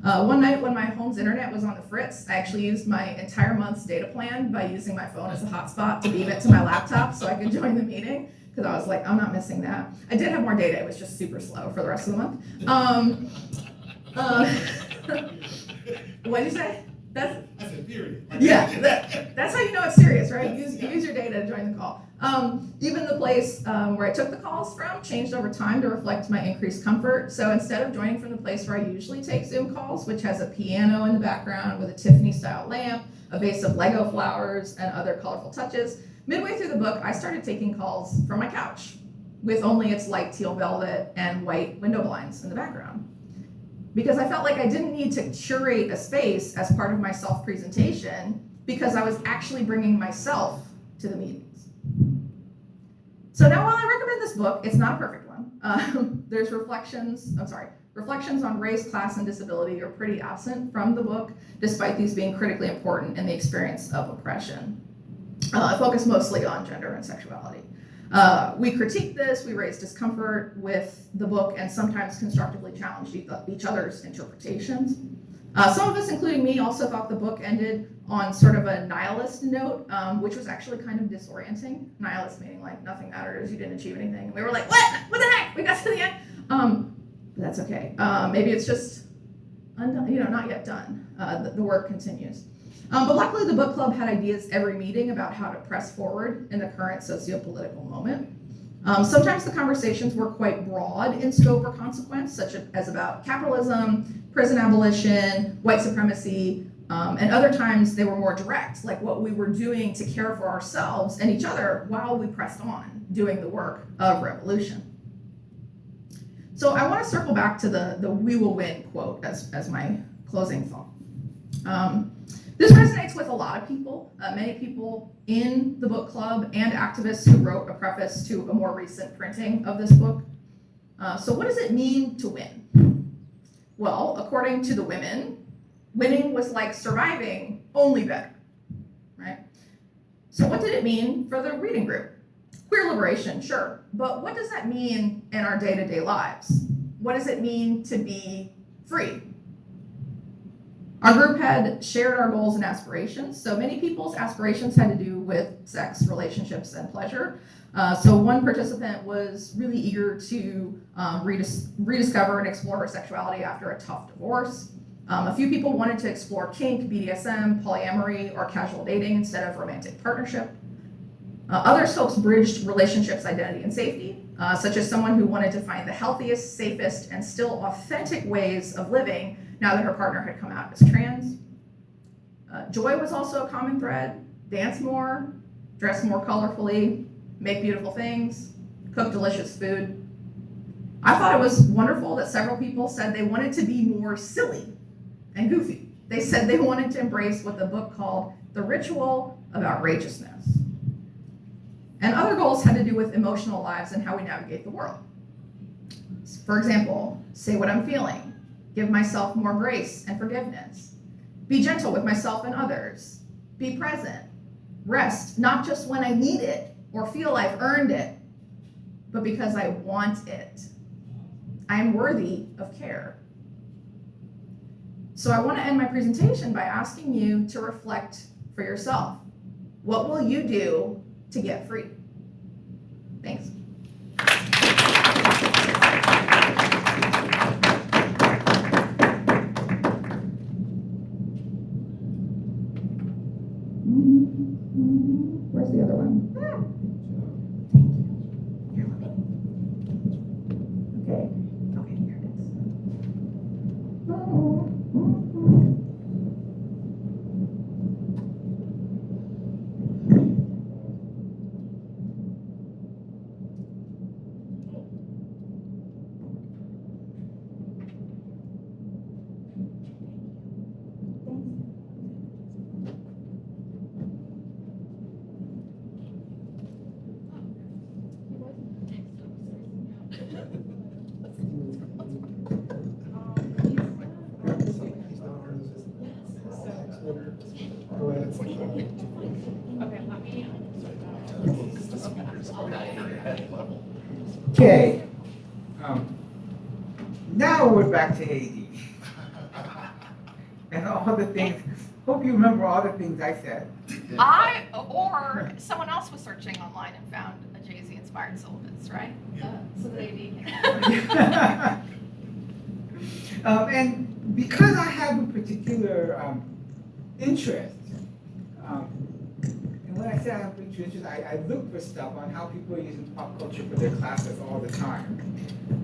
B: One night when my home's internet was on the fritz, I actually used my entire month's data plan by using my phone as a hotspot to beam it to my laptop so I could join the meeting, because I was like, I'm not missing that. I did have more data. It was just super slow for the rest of the month. What'd you say?
I: I said period.
B: Yeah, that's how you know it's serious, right? Use your data to join the call. Even the place where I took the calls from changed over time to reflect my increased comfort. So instead of joining from the place where I usually take Zoom calls, which has a piano in the background with a Tiffany-style lamp, a vase of Lego flowers, and other colorful touches, midway through the book, I started taking calls from my couch with only its light teal velvet and white window blinds in the background. Because I felt like I didn't need to curate a space as part of my self-presentation, because I was actually bringing myself to the meetings. So now, while I recommend this book, it's not a perfect one. There's reflections on race, class, and disability are pretty absent from the book, despite these being critically important in the experience of oppression. I focus mostly on gender and sexuality. We critiqued this, we raised discomfort with the book, and sometimes constructively challenged each other's interpretations. Some of us, including me, also thought the book ended on sort of a nihilist note, which was actually kind of disorienting. Nihilist meaning like nothing matters, you didn't achieve anything. And we were like, what? What the heck? We got to the end. But that's okay. Maybe it's just not yet done. The work continues. But luckily, the book club had ideas every meeting about how to press forward in the current socio-political moment. Sometimes the conversations were quite broad in scope or consequence, such as about capitalism, prison abolition, white supremacy, and other times they were more direct, like what we were doing to care for ourselves and each other while we pressed on doing the work of revolution. So I want to circle back to the "we will win" quote as my closing thought. This resonates with a lot of people, many people in the book club and activists who wrote a preface to a more recent printing of this book. So what does it mean to win? Well, according to the women, winning was like surviving, only better, right? So what did it mean for the reading group? Queer liberation, sure, but what does that mean in our day-to-day lives? What does it mean to be free? Our group had shared our goals and aspirations. So many people's aspirations had to do with sex, relationships, and pleasure. So one participant was really eager to rediscover and explore her sexuality after a tough divorce. A few people wanted to explore kink, BDSM, polyamory, or casual dating instead of romantic partnership. Others folks bridged relationships, identity, and safety, such as someone who wanted to find the healthiest, safest, and still authentic ways of living now that her partner had come out as trans. Joy was also a common thread. Dance more, dress more colorfully, make beautiful things, cook delicious food. I thought it was wonderful that several people said they wanted to be more silly and goofy. They said they wanted to embrace what the book called the ritual of outrageousness. And other goals had to do with emotional lives and how we navigate the world. For example, say what I'm feeling. Give myself more grace and forgiveness. Be gentle with myself and others. Be present. Rest, not just when I need it or feel I've earned it, but because I want it. I am worthy of care. So I want to end my presentation by asking you to reflect for yourself. What will you do to get free? Thanks. Where's the other one? Thank you. Here, let me. Okay. Okay, here it is.
C: Okay, let me.
A: Okay. Now we're back to AD. And all the things, hope you remember all the things I said.
B: Or someone else was searching online and found a Jay-Z inspired syllabus, right? So they
A: And because I have a particular interest, and when I say I have a particular interest, I look for stuff on how people are using pop culture for their classes all the time.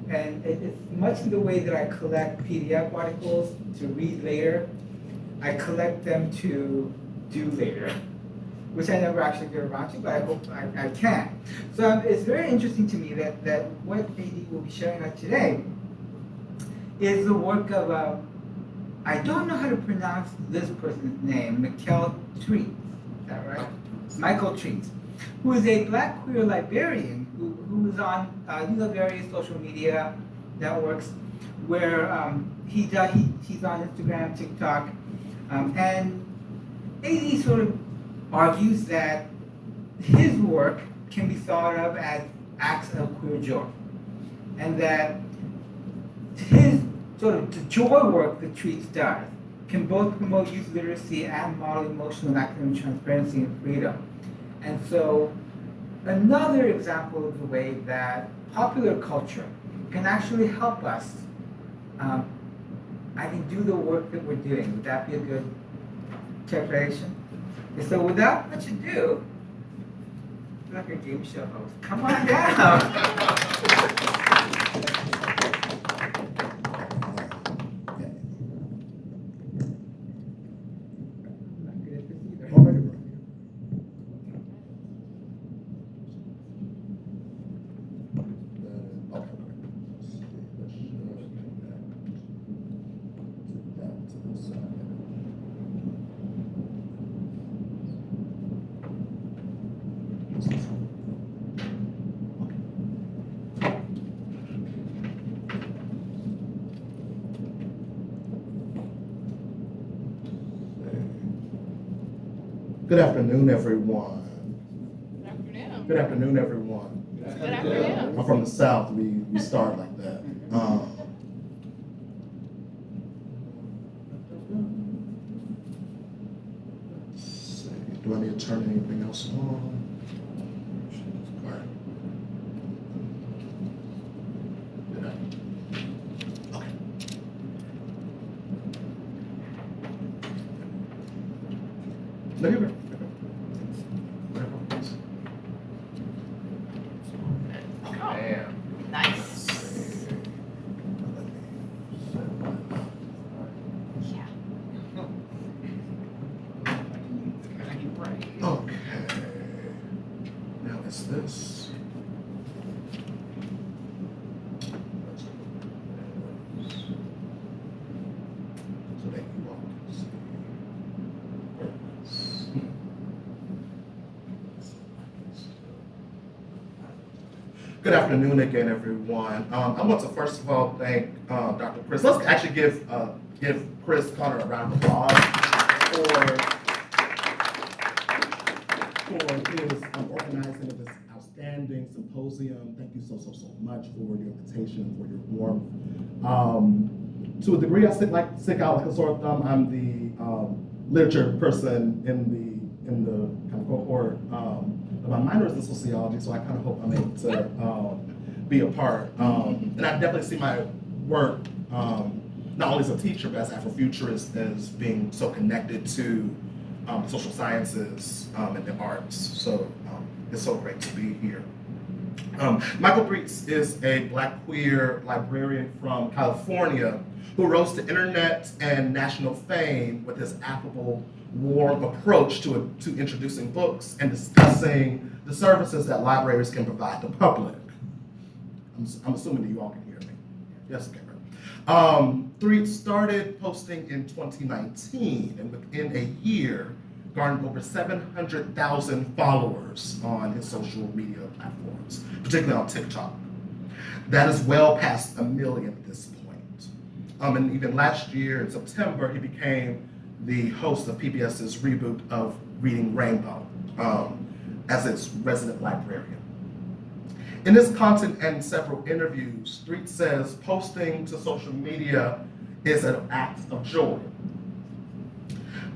A: And it's much in the way that I collect PDF articles to read later, I collect them to do later, which I never actually get around to, but I hope I can. So it's very interesting to me that what AD will be showing us today is the work of, I don't know how to pronounce this person's name, Michael Treat, is that right? Michael Treat, who is a Black queer librarian who is on various social media networks where he's on Instagram, TikTok, and AD sort of argues that his work can be thought of as acts of queer joy, and that his sort of the joy work that Treats does can both promote youth literacy and model emotional and academic transparency and freedom. And so another example of the way that popular culture can actually help us, I think, do the work that we're doing. Would that be a good characterization? And so without much ado, like a game show host, come on down.
I: Good afternoon, everyone.
C: Good afternoon.
I: Good afternoon, everyone.
C: Good afternoon.
I: I'm from the South. We start like that. Let's see. Do I need to turn anything else on? All right. Okay. Look at her.
B: Oh, nice. Yeah.
I: Okay. Now it's this. So that you all can see. Good afternoon again, everyone. I want to first of all thank Dr. Chris. Let's actually give Chris Connor a round of applause for his organizing of this outstanding symposium. Thank you so much for your invitation, for your warmth. To a degree, I stick out like a sore thumb. I'm the literature person in the kind of cohort. My minor is in sociology, so I kind of hope I'm able to be a part. And I definitely see my work, not only as a teacher, but as Afrofuturist, as being so connected to the social sciences and the arts. So it's so great to be here. Michael Breitz is a Black queer librarian from California who rose to internet and national fame with his affable, warm approach to introducing books and discussing the services that libraries can provide the public. I'm assuming that you all can hear me. Yes, okay. Breitz started posting in 2019, and within a year, garnered over 700,000 followers on his social media platforms, particularly on TikTok. That is well past 1 million at this point. And even last year in September, he became the host of PBS's reboot of Reading Rainbow as its resident librarian. In his content and several interviews, Breitz says posting to social media is an act of joy.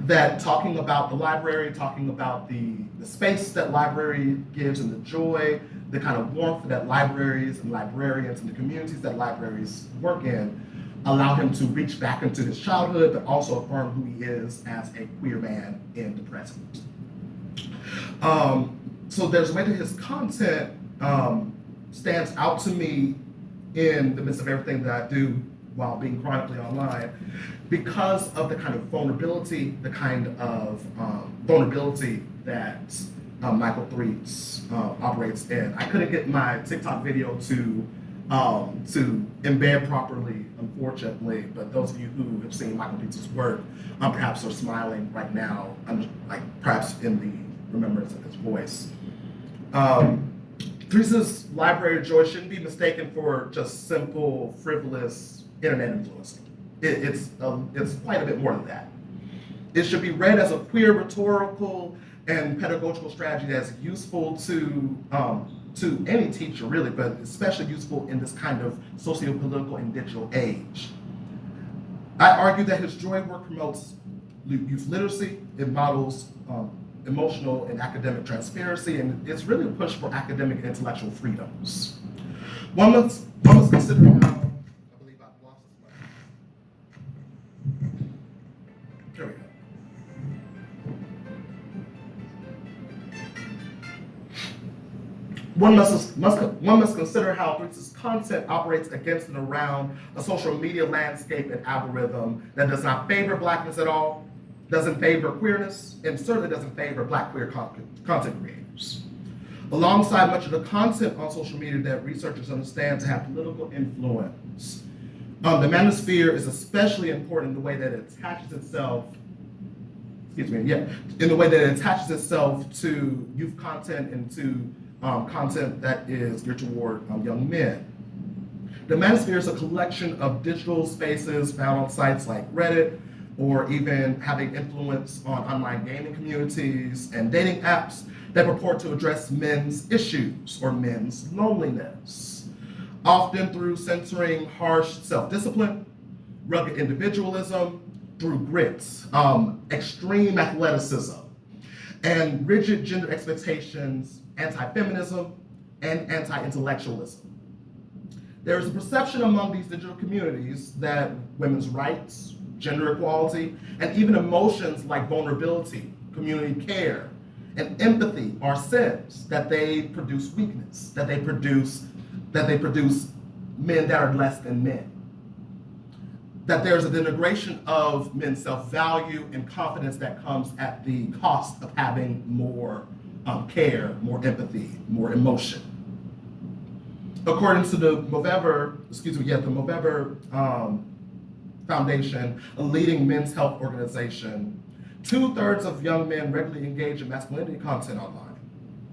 I: That talking about the library, talking about the space that library gives and the joy, the kind of warmth that libraries and librarians and the communities that libraries work in allow him to reach back into his childhood, but also affirm who he is as a queer man in the present. So there's a way that his content stands out to me in the midst of everything that I do while being chronically online, because of the kind of vulnerability, that Michael Breitz operates in. I couldn't get my TikTok video to embed properly, unfortunately, but those of you who have seen Michael Breitz' work perhaps are smiling right now, like perhaps in the remembrance of his voice. Breitz' library of joy shouldn't be mistaken for just simple, frivolous internet influencing. It's quite a bit more than that. It should be read as a queer rhetorical and pedagogical strategy that's useful to any teacher, really, but especially useful in this kind of socio-political and digital age. I argue that his joy work promotes youth literacy, it models emotional and academic transparency, and it's really a push for academic and intellectual freedoms. One must consider how, I believe I've lost this one. There we go. One must consider how Breitz' content operates against and around a social media landscape and algorithm that does not favor Blackness at all, doesn't favor queerness, and certainly doesn't favor Black queer content creators. Alongside much of the content on social media that researchers understand to have political influence, the manosphere is especially important in the way that it attaches itself to youth content and to content that is geared toward young men. The manosphere is a collection of digital spaces found on sites like Reddit, or even having influence on online gaming communities and dating apps that purport to address men's issues or men's loneliness, often through censoring harsh self-discipline, rugged individualism, through grit, extreme athleticism, and rigid gender expectations, anti-feminism, and anti-intellectualism. There is a perception among these digital communities that women's rights, gender equality, and even emotions like vulnerability, community care, and empathy are sins, that they produce weakness, that they produce men that are less than men. That there's a denigration of men's self-value and confidence that comes at the cost of having more care, more empathy, more emotion. According to the Movember Foundation, a leading men's health organization, 2/3 of young men regularly engage in masculinity content online,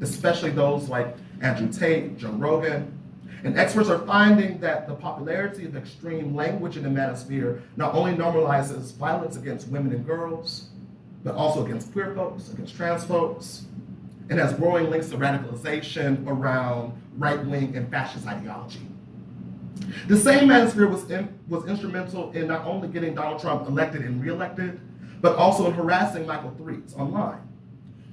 I: especially those like Andrew Tate, Joe Rogan. And experts are finding that the popularity of extreme language in the manosphere not only normalizes violence against women and girls, but also against queer folks, against trans folks, and has growing links to radicalization around right-wing and fascist ideology. The same manosphere was instrumental in not only getting Donald Trump elected and reelected, but also in harassing Michael Threets online.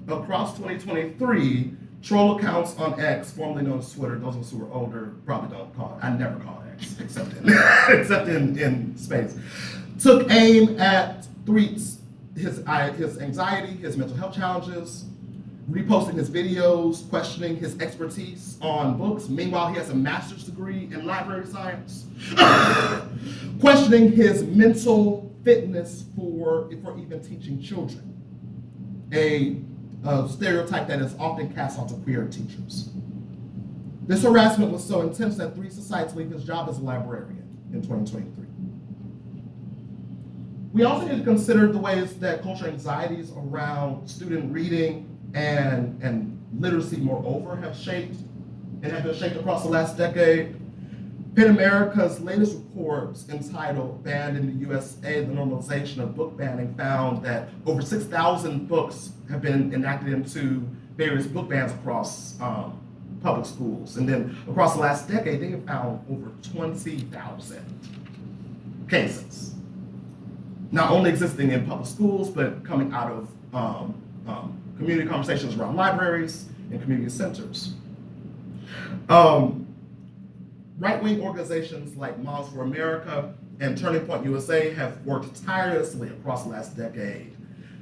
I: Across 2023, troll accounts on X, formerly known as Twitter, those of us who are older probably don't call it, I never call it X, except in space, took aim at Threets, his anxiety, his mental health challenges, reposting his videos, questioning his expertise on books. Meanwhile, he has a master's degree in library science. Questioning his mental fitness for even teaching children. A stereotype that is often cast onto queer teachers. This harassment was so intense that Threets decided to leave his job as a librarian in 2023. We also need to consider the ways that cultural anxieties around student reading and literacy, moreover, have shaped and have been shaped across the last decade. PEN America's latest report, entitled Banned in the USA, the Normalization of Book Banning, found that over 6,000 books have been enacted into various book bans across public schools. And then across the last decade, they have found over 20,000 cases. Not only existing in public schools, but coming out of community conversations around libraries and community centers. Right-wing organizations like Moms for America and Turning Point USA have worked tirelessly across the last decade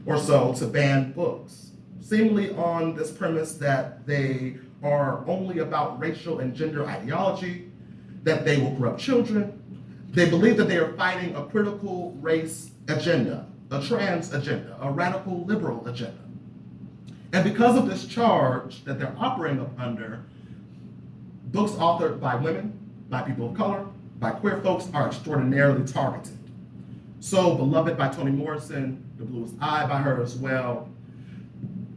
I: or so to ban books, seemingly on this premise that they are only about racial and gender ideology, that they will corrupt children. They believe that they are fighting a critical race agenda, a trans agenda, a radical liberal agenda. And because of this charge that they're operating up under, books authored by women, by people of color, by queer folks are extraordinarily targeted. So Beloved by Toni Morrison, The Bluest Eye by her as well,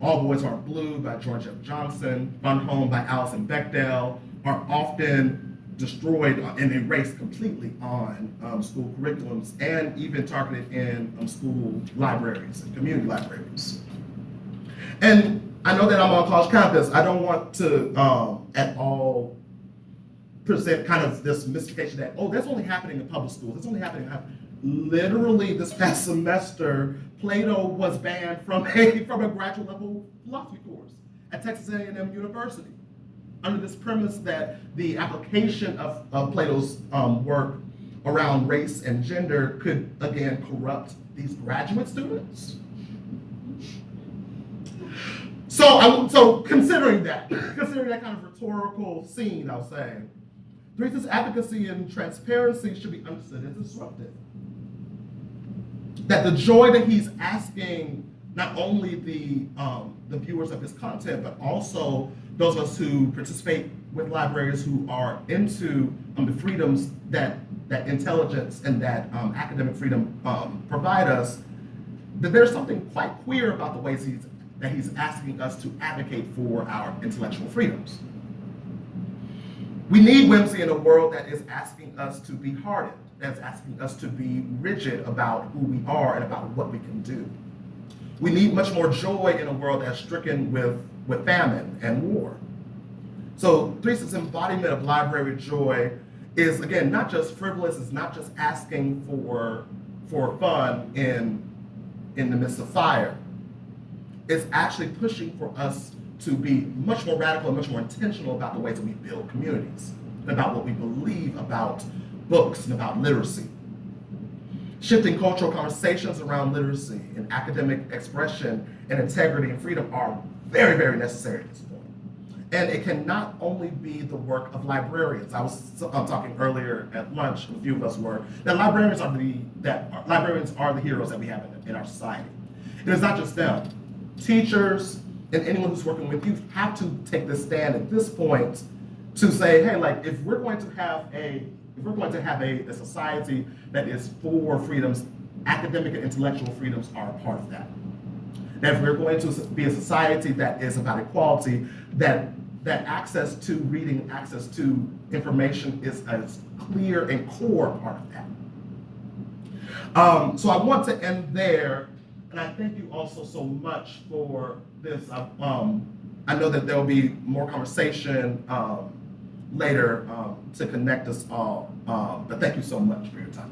I: All Boys Aren't Blue by George F. Johnson, Fun Home by Alison Bechdel are often destroyed and erased completely on school curriculums and even targeted in school libraries and community libraries. And I know that I'm on college campus. I don't want to at all present kind of this mystification that, oh, that's only happening in public schools. That's only happening. Literally this past semester, Plato was banned from a graduate level philosophy course at Texas A&M University under this premise that the application of Plato's work around race and gender could, again, corrupt these graduate students. So considering that kind of rhetorical scene, I'll say, Threets' advocacy and transparency should be understood as disruptive. That the joy that he's asking not only the viewers of his content, but also those of us who participate with libraries who are into the freedoms that intelligence and that academic freedom provide us, that there's something quite queer about the ways he's asking us to advocate for our intellectual freedoms. We need whimsy in a world that is asking us to be hardened, that's asking us to be rigid about who we are and about what we can do. We need much more joy in a world that's stricken with famine and war. So Threets' embodiment of library joy is, again, not just frivolous, it's not just asking for fun in the midst of fire. It's actually pushing for us to be much more radical and much more intentional about the ways that we build communities, and about what we believe about books and about literacy. Shifting cultural conversations around literacy and academic expression and integrity and freedom are very, very necessary at this point. And it can not only be the work of librarians. I was talking earlier at lunch, a few of us were, that librarians are the heroes that we have in our society. And it's not just them. Teachers and anyone who's working with youth have to take this stand at this point to say, hey, like, if we're going to have a society that is for freedoms, academic and intellectual freedoms are a part of that. That if we're going to be a society that is about equality, that access to reading, access to information is a clear and core part of that. So I want to end there, and I thank you also so much for this I know that there will be more conversation later to connect us all. But thank you so much for your time.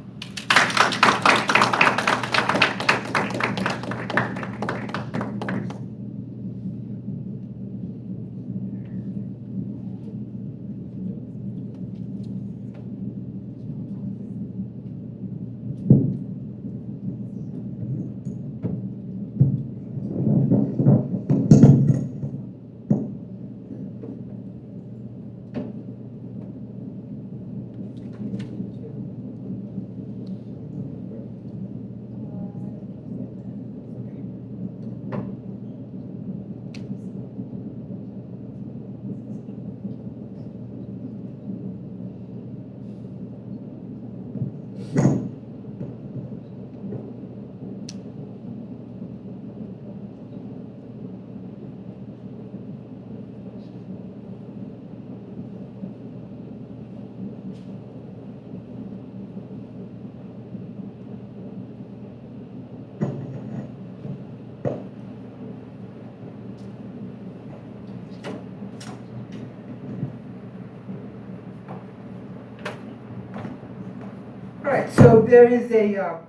A: All right, so there is the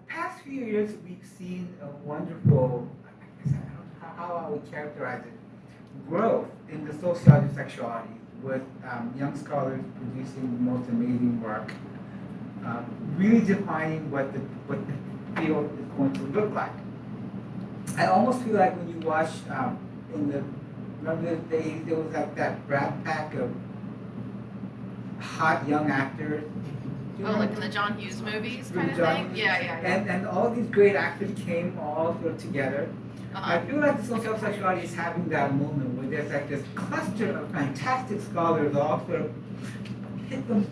A: past few years we've seen a wonderful, I guess I don't know how I would characterize it, growth in the sociology of sexuality with young scholars producing the most amazing work, really defining what the field is going to look like. I almost feel like when you watch remember the days there was like that Brat Pack of hot young actors.
B: Oh, like in the John Hughes movies kind of
A: John
B: thing?
A: Hughes.
B: Yeah.
A: And all these great actors came all sort of together. I feel like the social sexuality is having that moment where there's like this cluster of fantastic scholars all sort of hit the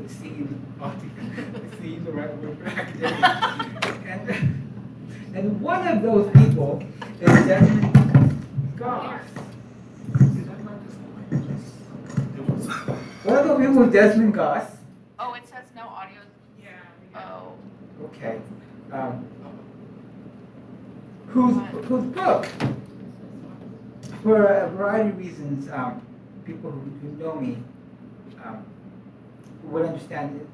A: scene, the scene, the right word for academics. And one of those people is Desmond Goss. One of those people is Desmond Goss.
B: Oh, it says no audio. Yeah. Oh.
A: Okay. Whose book, for a variety of reasons, people who know me would understand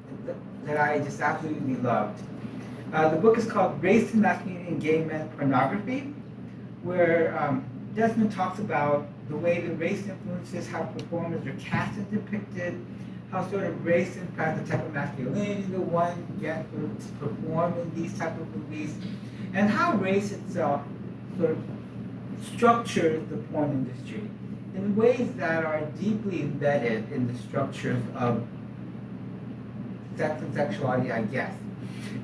A: that I just absolutely loved. The book is called Race and Masculinity in Gay Men Pornography, where Desmond talks about the way that race influences how performers are cast and depicted, how sort of race impacts the type of masculinity that one gets to perform in these type of movies, and how race itself sort of structures the porn industry in ways that are deeply embedded in the structures of sex and sexuality, I guess.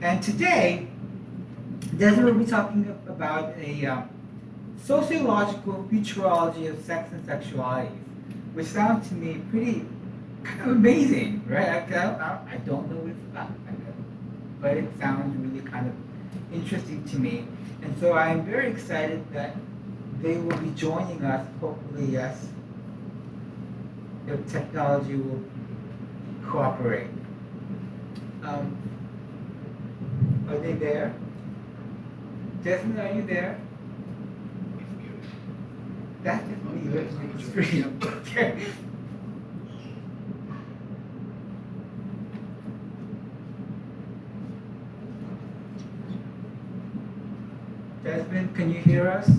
A: And today, Desmond will be talking about a sociological futurology of sex and sexuality, which sounds to me pretty kind of amazing, right? I don't know what it's about, but it sounds really kind of interesting to me. And so I'm very excited that they will be joining us, hopefully, yes, if technology will cooperate. Are they there? Desmond, are you there? That's just me listening to the screen. Okay. Desmond, can you hear us?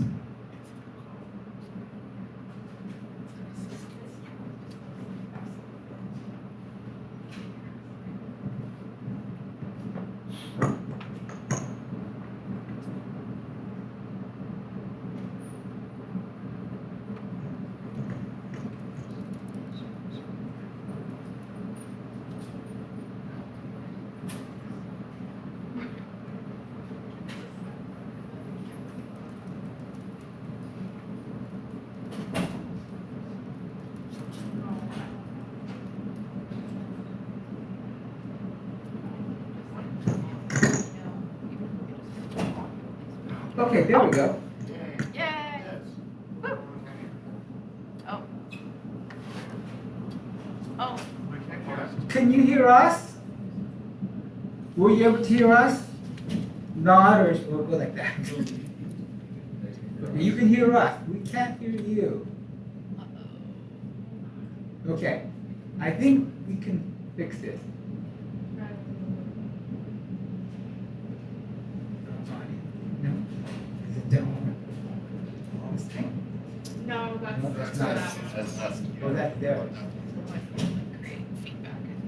A: Okay, there we go.
B: Yay! Woo. Oh. Oh.
A: Can you hear us? Were you able to hear us? Nod or we'll go like that. You can hear us. We can't hear you. Okay. I think we can fix this. No? Is it down? On the screen?
C: No, that's.
A: No, that's not.
G: That's us.
A: Oh, that's there.
B: Create feedback, I think.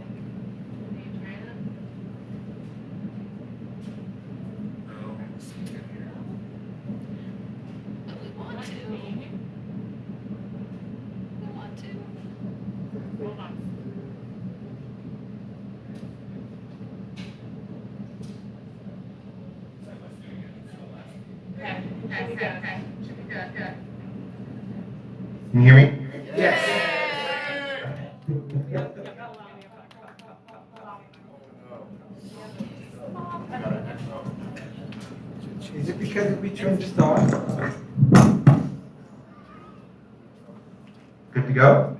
B: But we want to. We want to.
C: Hold on. Okay, okay.
B: Should be good, good.
G: Can you hear me?
A: Is it because we turned start?
G: Good to go?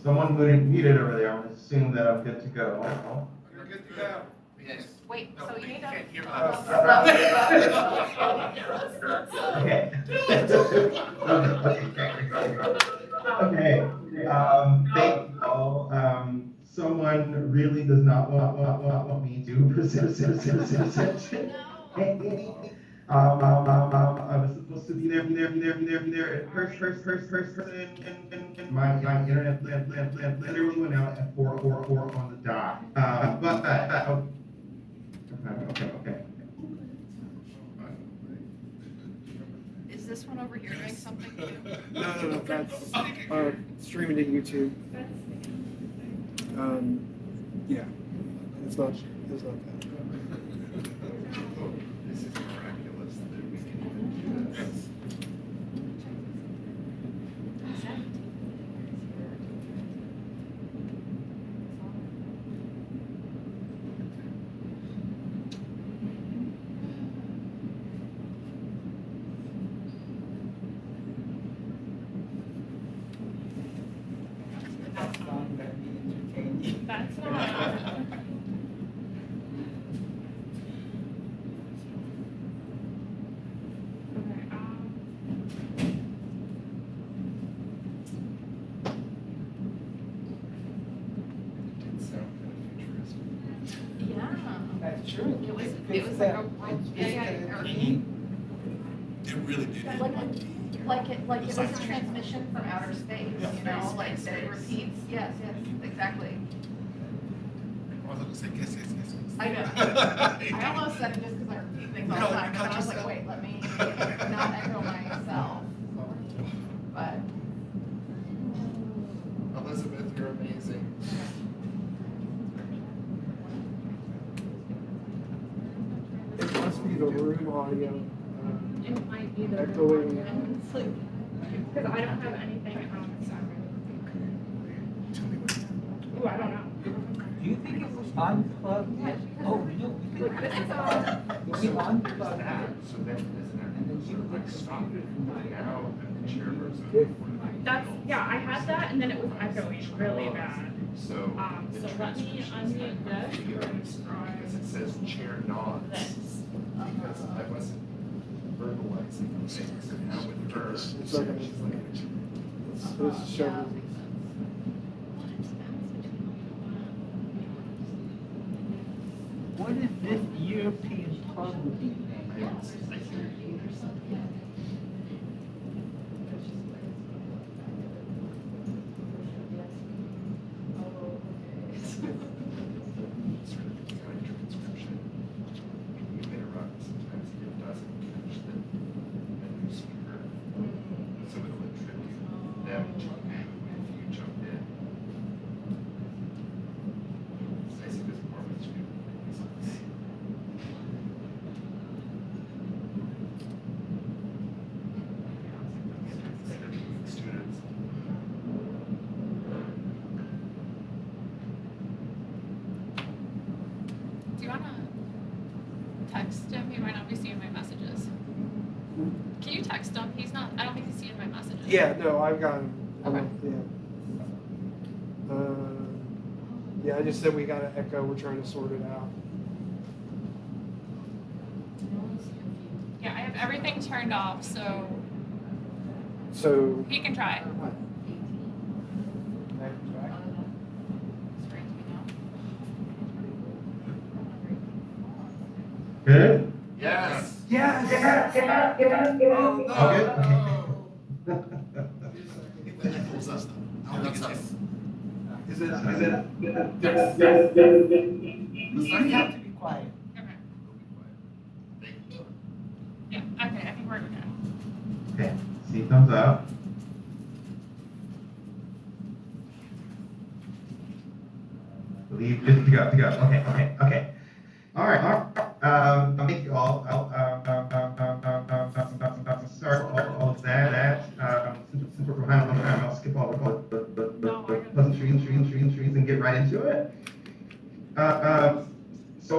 G: Someone muted over there. I'm gonna assume that I'm good to go.
E: You're good to go.
D: Yes.
B: Wait,
D: No,
B: so
D: but
B: you need to.
D: can't hear us.
G: Okay. Thank you all. Someone really does not want me to present. I was supposed to be there at person, and my internet literally went out at 4 on the dot. Okay.
B: Is this one over here doing something too?
F: No, that's streaming to YouTube. Yeah, it's not that.
G: This is miraculous that we can even do this.
C: That's not. Okay,
G: It sounds kind of futuristic.
B: Yeah.
A: That's true.
B: It was like a
D: It really did.
B: like it was a transmission from outer space, you know, like that it repeats. Yes, exactly.
D: I was gonna say yes.
B: I know. I almost said it just because I repeat things all the time, but then I was like, wait, let me not echo myself. But
G: Elizabeth, you're amazing.
F: It must be the room audio.
C: it might be the.
F: Echoing.
C: Because I don't have anything Ooh, I don't know.
A: Do you think it was unplugged? Oh, no.
C: Look, this is
A: We unplugged that.
G: So then, isn't
A: And then you would stop it from my
G: now the chairperson?
C: That's, yeah, I had that and then it was echoing really bad.
G: So.
C: So let me unmute this.
G: Because it says chair nods.
C: This.
G: Because I wasn't verbalizing things, and now with her,
F: It's like
G: she's like.
F: This shows.
A: What if this European pub would be named?
G: Transcription. You interrupt, sometimes it doesn't catch the new speaker. So it'll attribute them to you if you jump in. I see this more with you. Students.
J: Do you want to text him? He might not be seeing my messages. Can you text him? He's not, I don't think he's seeing my messages.
F: Yeah, no, I've got him.
J: Okay.
F: Yeah. Yeah, I just said we got an echo. We're trying to sort it out.
J: Yeah, I have everything turned off, so
F: So,
J: he can try.
K: Good?
G: Yes.
E: Yes.
G: Oh, no.
K: All good?
D: Who's us though? I don't think it's us.
E: Is it?
G: Yes.
E: You have to be quiet.
J: Okay.
G: Thank you.
J: Yeah, okay, I think we're good.
K: Okay, see thumbs up. Believe good to go, Okay. All right. Thank you all. I'll start all of that. Since we're behind on time, I'll skip all the pleasantries and get right into it. So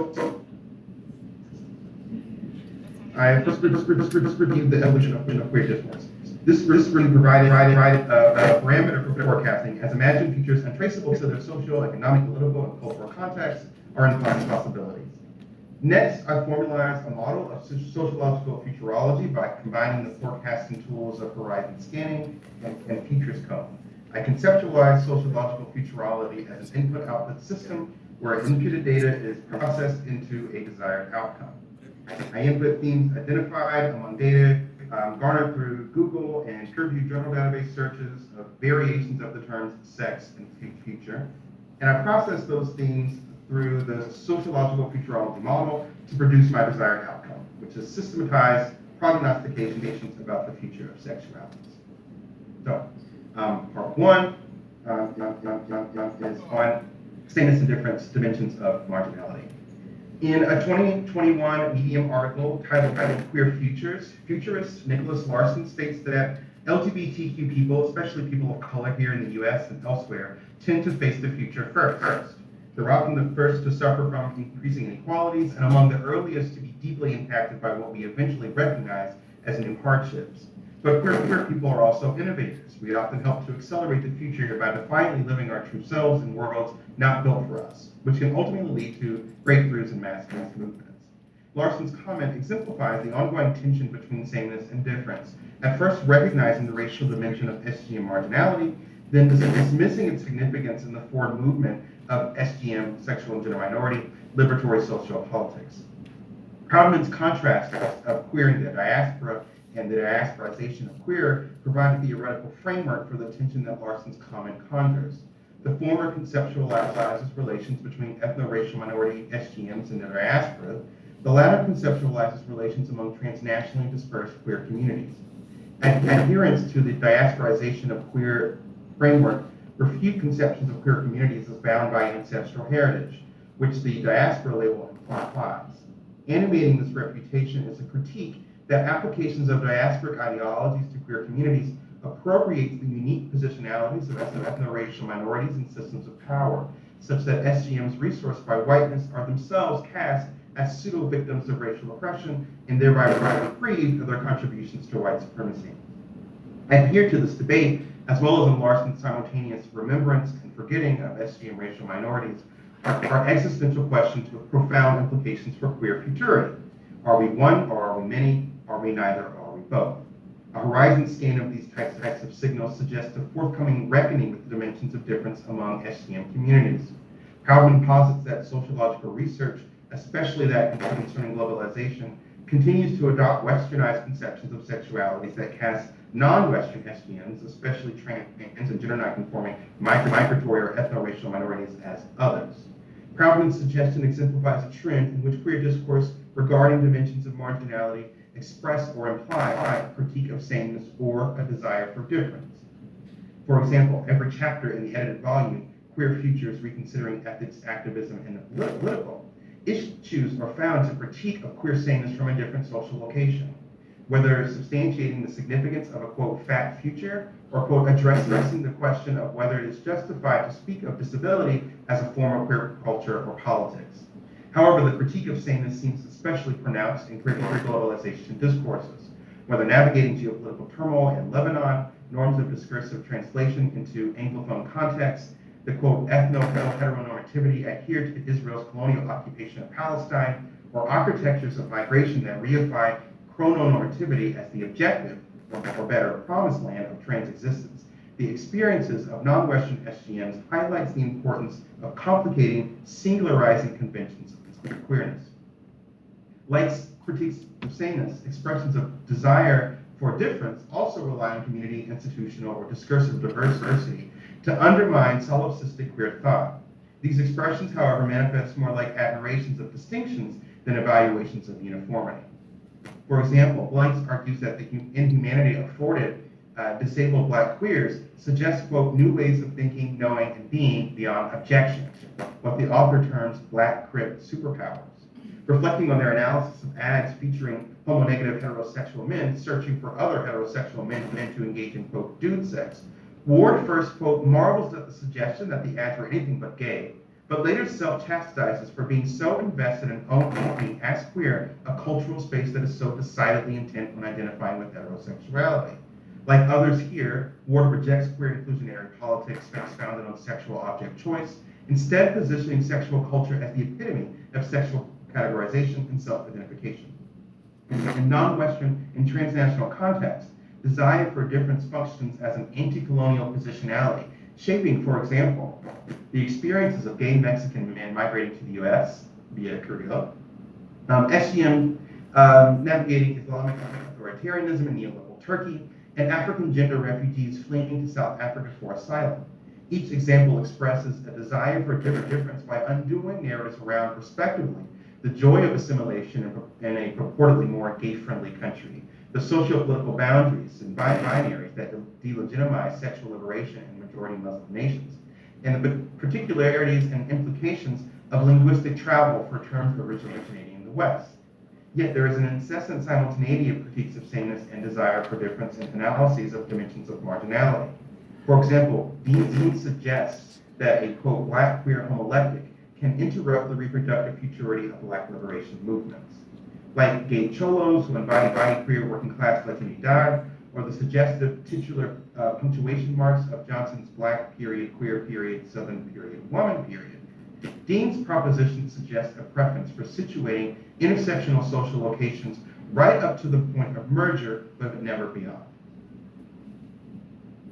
K: I first reviewed the evolution of queer discourse. This really provided a parameter for forecasting as imagined futures untraceable to their social, economic, political, and cultural contexts are implied possibilities. Next, I formalized a model of sociological futurology by combining the forecasting tools of horizon scanning and futures code. I conceptualized sociological futurology as an input-output system where inputted data is processed into a desired outcome. I input themes identified among data garnered through Google and peer-reviewed journal database searches of variations of the terms sex and future. And I process those themes through the sociological futurology model to produce my desired outcome, which is systematized prognostications about the future of sexualities. So, part one is on sameness and difference dimensions of marginality. In a 2021 Medium article titled Queer Futures, futurist Nicholas Larson states that LGBTQ people, especially people of color here in the US and elsewhere, tend to face the future first. They're often the first to suffer from increasing inequalities and among the earliest to be deeply impacted by what we eventually recognize as new hardships. But queer people are also innovators. We often help to accelerate the future by defiantly living our true selves in worlds not built for us, which can ultimately lead to breakthroughs in mass movements. Larson's comment exemplifies the ongoing tension between sameness and difference, at first recognizing the racial dimension of SGM marginality, then dismissing its significance in the forward movement of SGM, sexual and gender minority, liberatory social politics. Proudman's contrast of queer in the diaspora and the diasporization of queer provide a theoretical framework for the tension that Larson's comment conjures. The former conceptualizes relations between ethno-racial minority SGMs and the diaspora. The latter conceptualizes relations among transnationally dispersed queer communities. Adherence to the diasporization of queer framework refute conceptions of queer communities as bound by ancestral heritage, which the diaspora label implies. Animating this refutation is a critique that applications of diasporic ideologies to queer communities appropriates the unique positionalities of ethno-racial minorities in systems of power, such that SGMs resourced by whiteness are themselves cast as pseudo-victims of racial oppression and thereby reprieved of their contributions to white supremacy. Adhere to this debate, as well as in Larson's simultaneous remembrance and forgetting of SGM racial minorities, are existential questions with profound implications for queer futurity. Are we one or are we many? Are we neither or are we both? A horizon scan of these types of signals suggests a forthcoming reckoning with the dimensions of difference among SGM communities. Proudman posits that sociological research, especially that concerning globalization, continues to adopt westernized conceptions of sexualities that cast non-Western SGMs, especially trans and gender nonconforming, migratory or ethno-racial minorities, as others. Proudman's suggestion exemplifies a trend in which queer discourse regarding dimensions of marginality express or imply a critique of sameness or a desire for difference. For example, every chapter in the edited volume, Queer Futures Reconsidering Ethics, Activism, and the Political, issues are found to critique of queer sameness from a different social location, whether substantiating the significance of a, quote, fat future, or, quote, addressing the question of whether it is justified to speak of disability as a form of queer culture or politics. However, the critique of sameness seems especially pronounced in queer globalization discourses, whether navigating geopolitical turmoil in Lebanon, norms of discursive translation into Anglophone contexts, the quote, ethno-heteronormativity adhered to Israel's colonial occupation of Palestine, or architectures of migration that reify chrononormativity as the objective, or better, promised land of trans-existence. The experiences of non-Western SGMs highlights the importance of complicating, singularizing conventions of queerness. Like critiques of sameness, expressions of desire for difference also rely on community, institutional, or discursive diversity to undermine solipsistic queer thought. These expressions, however, manifest more like admirations of distinctions than evaluations of uniformity. For example, Blanks argues that the inhumanity afforded disabled Black queers suggests, quote, new ways of thinking, knowing, and being beyond objection, what the author terms Black crypt superpowers. Reflecting on their analysis of ads featuring homonegative heterosexual men searching for other heterosexual men to engage in, quote, dude sex, Ward first, quote, marvels at the suggestion that the ads were anything but gay, but later self-chastises for being so invested in owning as queer a cultural space that is so decidedly intent on identifying with heterosexuality. Like others here, Ward rejects queer inclusionary politics founded on sexual object choice, instead positioning sexual culture as the epitome of sexual categorization and self-identification. In non-Western and transnational contexts, desire for difference functions as an anti-colonial positionality, shaping, for example, the experiences of gay Mexican men migrating to the US via Carrillo, SGM navigating Islamic authoritarianism in neoliberal Turkey, and African gender refugees fleeing to South Africa for asylum. Each example expresses a desire for difference by undoing narratives around, respectively, the joy of assimilation in a purportedly more gay-friendly country, the socio-political boundaries and binaries that delegitimize sexual liberation in majority Muslim nations, and the particularities and implications of linguistic travel for terms originating in the West. Yet there is an incessant simultaneity of critiques of sameness and desire for difference and analyses of dimensions of marginality. For example, Dean suggests that a, quote, Black queer homolectic can interrupt the reproductive futurity of Black liberation movements. Like gay cholos who embody queer working class Latinidad, or the suggestive titular punctuation marks of Johnson's Black period, queer period, Southern period, woman period. Dean's proposition suggests a preference for situating intersectional social locations right up to the point of merger, but never beyond.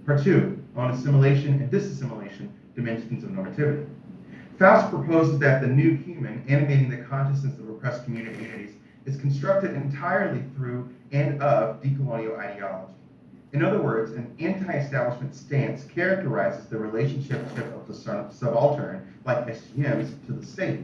K: Part 2, on assimilation and disassimilation, dimensions of normativity. Faust proposes that the new human, animating the consciousness of oppressed communities, is constructed entirely through and of decolonial ideology. In other words, an anti-establishment stance characterizes the relationship of the subaltern, like SGMs, to the state.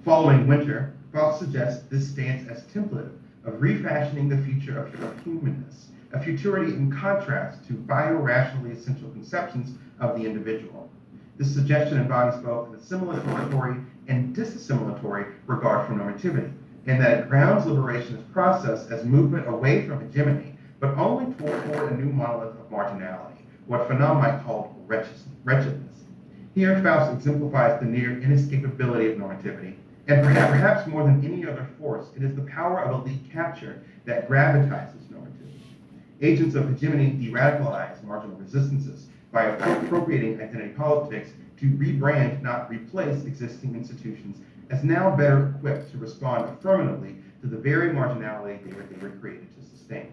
K: Following Winter, Faust suggests this stance as templative of refashioning the future of humanness, a futurity in contrast to bio-rationally essential conceptions of the individual. This suggestion embodies both an assimilatory and disassimilatory regard for normativity, and that it grounds liberation as process as movement away from hegemony, but only toward a new monolith of marginality, what Fanon might call wretchedness. Here, Faust exemplifies the near inescapability of normativity, and perhaps more than any other force, it is the power of elite capture that gravitizes normativity. Agents of hegemony de-radicalize marginal resistances by appropriating identity politics to rebrand, not replace, existing institutions as now better equipped to respond affirmatively to the very marginality they were created to sustain.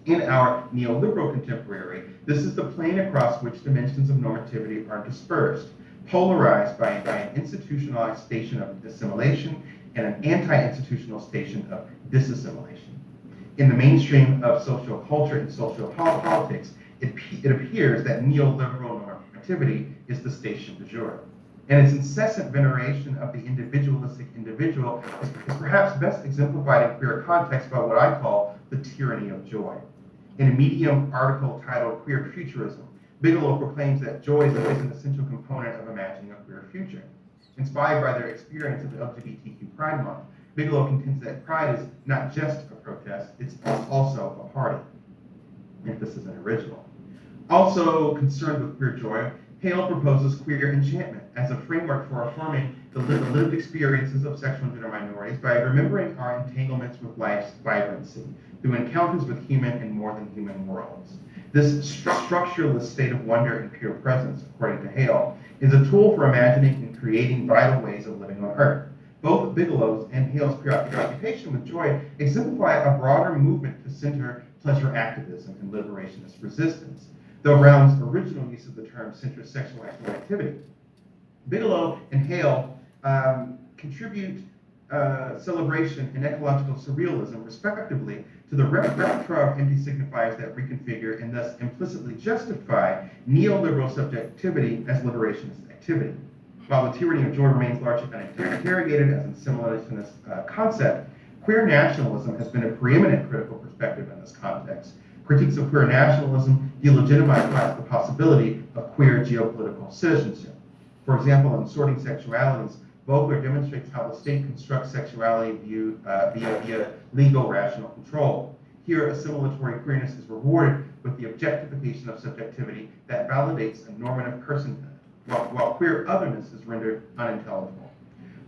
K: In our neoliberal contemporary, this is the plane across which dimensions of normativity are dispersed, polarized by an institutionalized station of assimilation and an anti-institutional station of disassimilation. In the mainstream of social culture and social politics, it appears that neoliberal normativity is the station du jour. And its incessant veneration of the individualistic individual is perhaps best exemplified in queer context by what I call the tyranny of joy. In a Medium article titled Queer Futurism, Bigelow proclaims that joy is an essential component of imagining a queer future. Inspired by their experience of the LGBTQ Pride Month, Bigelow contends that pride is not just a protest, it's also a party. Emphasis on original. Also concerned with queer joy, Hale proposes queer enchantment as a framework for affirming the lived experiences of sexual and gender minorities by remembering our entanglements with life's vibrancy through encounters with human and more than human worlds. This structureless state of wonder and pure presence, according to Hale, is a tool for imagining and creating vital ways of living on Earth. Both Bigelow's and Hale's preoccupation with joy exemplify a broader movement to center pleasure activism and liberationist resistance, though Brown's original use of the term centers sexual activity. Bigelow and Hale contribute celebration and ecological surrealism, respectively, to the repertoire of empty signifiers that reconfigure and thus implicitly justify neoliberal subjectivity as liberationist activity. While the tyranny of joy remains largely uninterrogated as an assimilationist concept, queer nationalism has been a preeminent critical perspective in this context. Critiques of queer nationalism delegitimize the possibility of queer geopolitical citizenship. For example, in Sorting Sexualities, Vogler demonstrates how the state constructs sexuality via legal rational control. Here, assimilatory queerness is rewarded with the objectification of subjectivity that validates a normative personhood, while queer otherness is rendered unintelligible.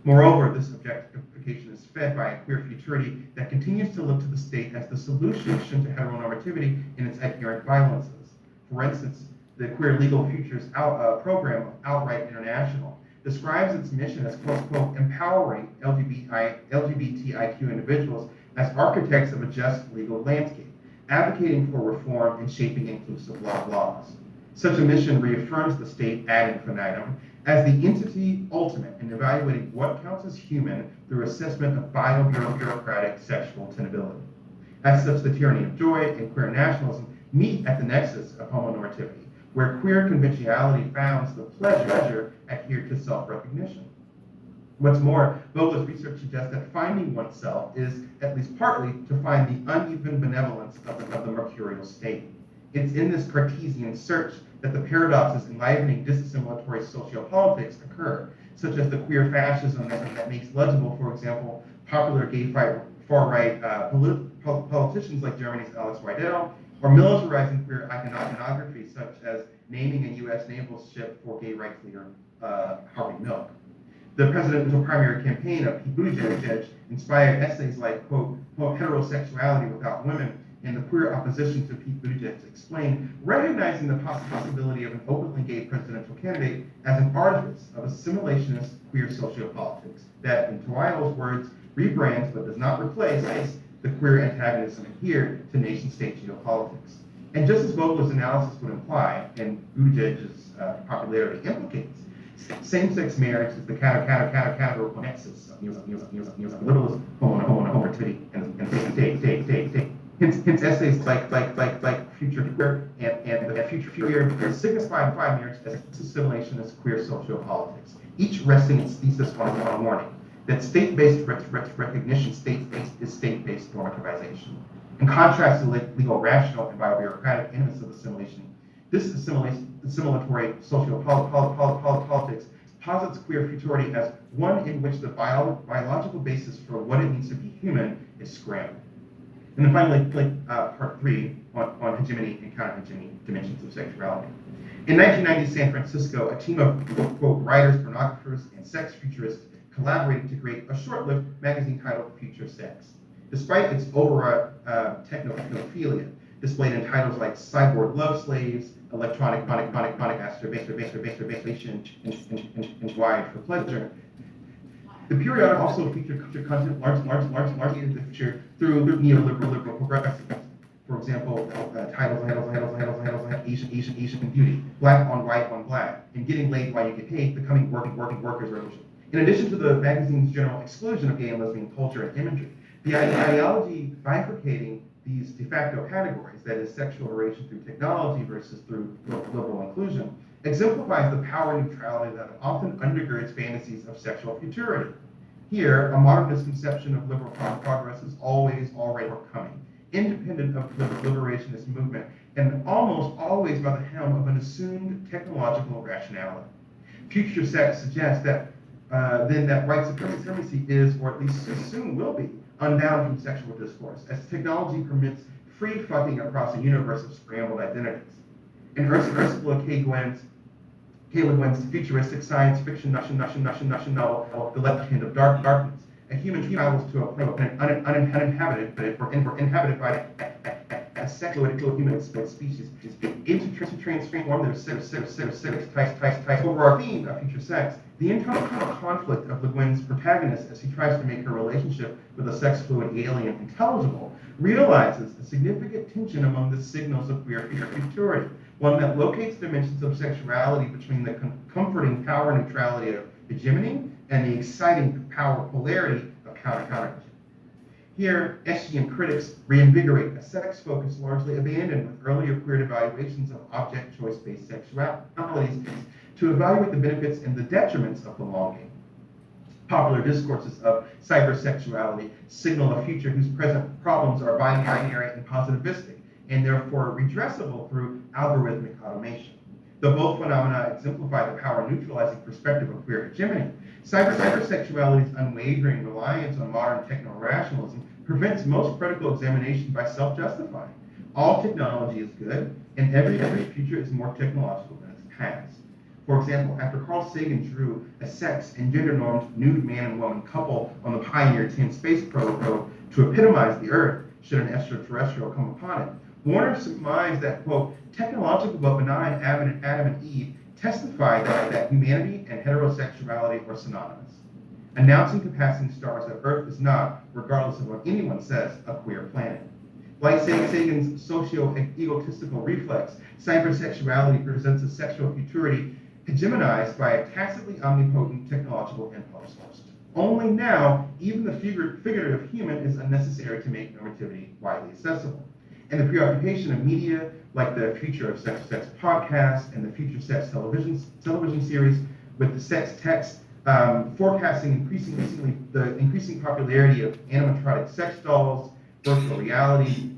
K: Moreover, this objectification is fed by a queer futurity that continues to look to the state as the solution to heteronormativity and its adherent violences. For instance, the Queer Legal Futures program of Outright International describes its mission as, quote, empowering LGBTIQ individuals as architects of a just legal landscape, advocating for reform and shaping inclusive laws. Such a mission reaffirms the state ad infinitum as the entity ultimate in evaluating what counts as human through assessment of bio-bureaucratic sexual tenability. As such, the tyranny of joy and queer nationalism meet at the nexus of homonormativity, where queer conventionality founds the pleasure adhered to self-recognition. What's more, Vogler's research suggests that finding oneself is, at least partly, to find the uneven benevolence of the mercurial state. It's in this Cartesian search that the paradoxes enlivening disassimilatory sociopolitics occur, such as the queer fascism that makes legible, for example, popular gay far-right politicians like Germany's Alex Weidel, or militarizing queer iconography, such as naming a U.S. naval ship for gay rights leader Harvey Milk. The presidential primary campaign of Pete Buttigieg inspired essays like, quote, heterosexuality without women, and the queer opposition to Pete Buttigieg explained, recognizing the possibility of an openly gay presidential candidate as an artifice of assimilationist queer sociopolitics that, in Weidel's words, rebrands but does not replace the queer antagonism adhered to nation-state geopolitics. And just as Vogler's analysis would imply, and Buttigieg's popularity implicates, same-sex marriage is the categorical nexus of neoliberalism, homonormativity, and state. Hence, essays like Future Queer and Future Queer signify marriage as assimilationist queer sociopolitics, each resting its thesis on a warning that state-based recognition is state-based normativization. In contrast to legal rational and biobureaucratic enemies of assimilation, this assimilatory sociopolitics posits queer futurity as one in which the biological basis for what it means to be human is scrambled. And then finally, part 3 on hegemony and counter-hegemony dimensions of sexuality. In 1990, San Francisco, a team of, quote, writers, pornographers, and sex futurists collaborated to create a short-lived magazine titled Future Sex. Despite its overwrought technophilia, displayed in titles like Cyborg Love Slaves, Electronic Masturbation, and Wired for Pleasure, the periodic also featured content largely in the future through neoliberal progressives. For example, titles Asian Beauty, Black on White on Black, and Getting Laid While You Get Paid, Becoming Working Workers Revolution. In addition to the magazine's general exclusion of gay and lesbian culture and imagery, the ideology bifurcating these de facto categories, that is, sexual liberation through technology versus through liberal inclusion, exemplifies the power neutrality that often undergirds fantasies of sexual futurity. Here, a modernist conception of liberal progress is always already forthcoming, independent of the liberationist movement, and almost always by the helm of an assumed technological rationality. Future Sex suggests that then that white supremacy is, or at least soon will be, unbound from sexual discourse, as technology permits free fucking across a universe of scrambled identities. In Ursula K. Le Guin's futuristic science fiction novel, The Left Hand of Darkness, a human travels to a planet uninhabited, but inhabited by a sex fluid human species to transform their sex types over our theme of future sex. The internal conflict of Le Guin's protagonist as he tries to make her relationship with a sex fluid alien intelligible realizes a significant tension among the signals of queer futurity, one that locates dimensions of sexuality between the comforting power neutrality of hegemony and the exciting power polarity of counter. Here, SGM critics reinvigorate a sex focus largely abandoned with earlier queer evaluations of object choice-based sexualities to evaluate the benefits and the detriments of belonging. Popular discourses of cybersexuality signal a future whose present problems are binary and positivistic, and therefore redressable through algorithmic automation. Though both phenomena exemplify the power-neutralizing perspective of queer hegemony, cybersexuality's unwavering reliance on modern techno-rationalism prevents most critical examination by self-justifying. All technology is good, and every future is more technological than its past. For example, after Carl Sagan drew a sex and gender-normed nude man and woman couple on the Pioneer 10 space probe to epitomize the Earth should an extraterrestrial come upon it, Warner surmised that, quote, technological but benign Adam and Eve testified that humanity and heterosexuality are synonymous, announcing to passing stars that Earth is not, regardless of what anyone says, a queer planet. Like Sagan's socio-egotistical reflex, cybersexuality presents a sexual futurity hegemonized by a tacitly omnipotent technological impulse. Only now, even the figurative human is unnecessary to make normativity widely accessible. And the preoccupation of media, like the Future of Sex podcast and the Future Sex television series, with the sex text forecasting the increasing popularity of animatronic sex dolls, virtual reality,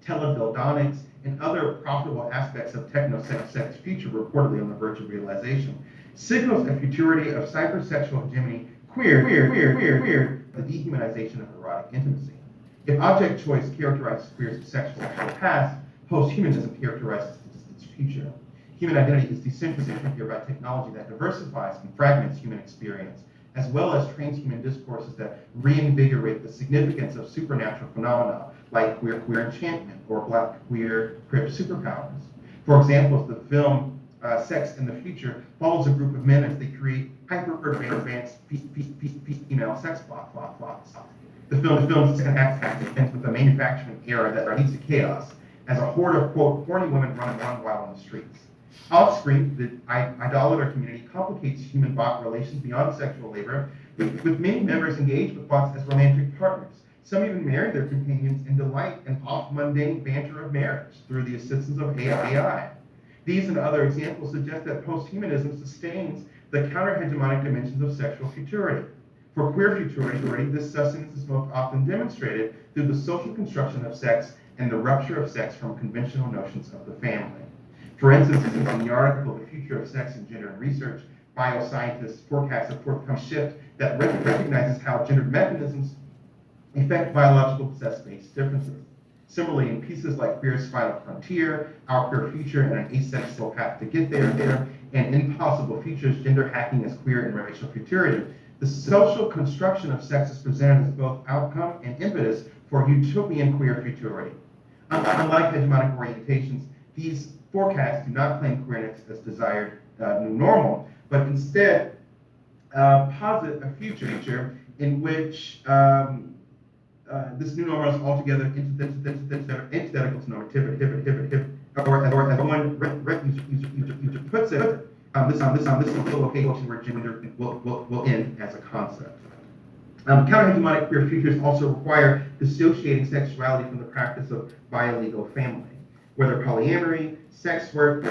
K: teledildonics, and other profitable aspects of techno-sex future reportedly on the verge of realization, signals a futurity of cybersexual hegemony, queer, the dehumanization of erotic intimacy. If object choice characterizes queer's sexual past, posthumanism characterizes its future. Human identity is decentralized here by technology that diversifies and fragments human experience, as well as transhuman discourses that reinvigorate the significance of supernatural phenomena like queer enchantment or black queer crypt superpowers. For example, the film Sex in the Future follows a group of men as they create hyper-advanced female sex plots. The film's second act ends with a manufacturing era that leads to chaos as a horde of, quote, horny women run wild on the streets. Off-screen, the idolater community complicates human-bot relations beyond sexual labor, with many members engaged with bots as romantic partners. Some even marry their companions and delight in off-mundane banter of marriage through the assistance of AI. These and other examples suggest that posthumanism sustains the counter-hegemonic dimensions of sexual futurity. For queer futurity, this sustenance is most often demonstrated through the social construction of sex and the rupture of sex from conventional notions of the family. For instance, in the article, The Future of Sex and Gender in Research, bioscientists forecast a forthcoming shift that recognizes how gendered mechanisms affect biological sex-based differences. Similarly, in pieces like Queer's Final Frontier, Our Queer Future and an Asexual Path to Get There, and Impossible Futures, Gender Hacking as Queer and Racial Futurity, the social construction of sex is presented as both outcome and impetus for utopian queer futurity. Unlike hegemonic orientations, these forecasts do not claim queerness as desired new normal, but instead posit a future in which this new normal is altogether antithetical to normativity, or as one user puts it, this is the location where gender will end as a concept. Counter-hegemonic queer futures also require dissociating sexuality from the practice of biolegal family. Whether polyamory, sex work,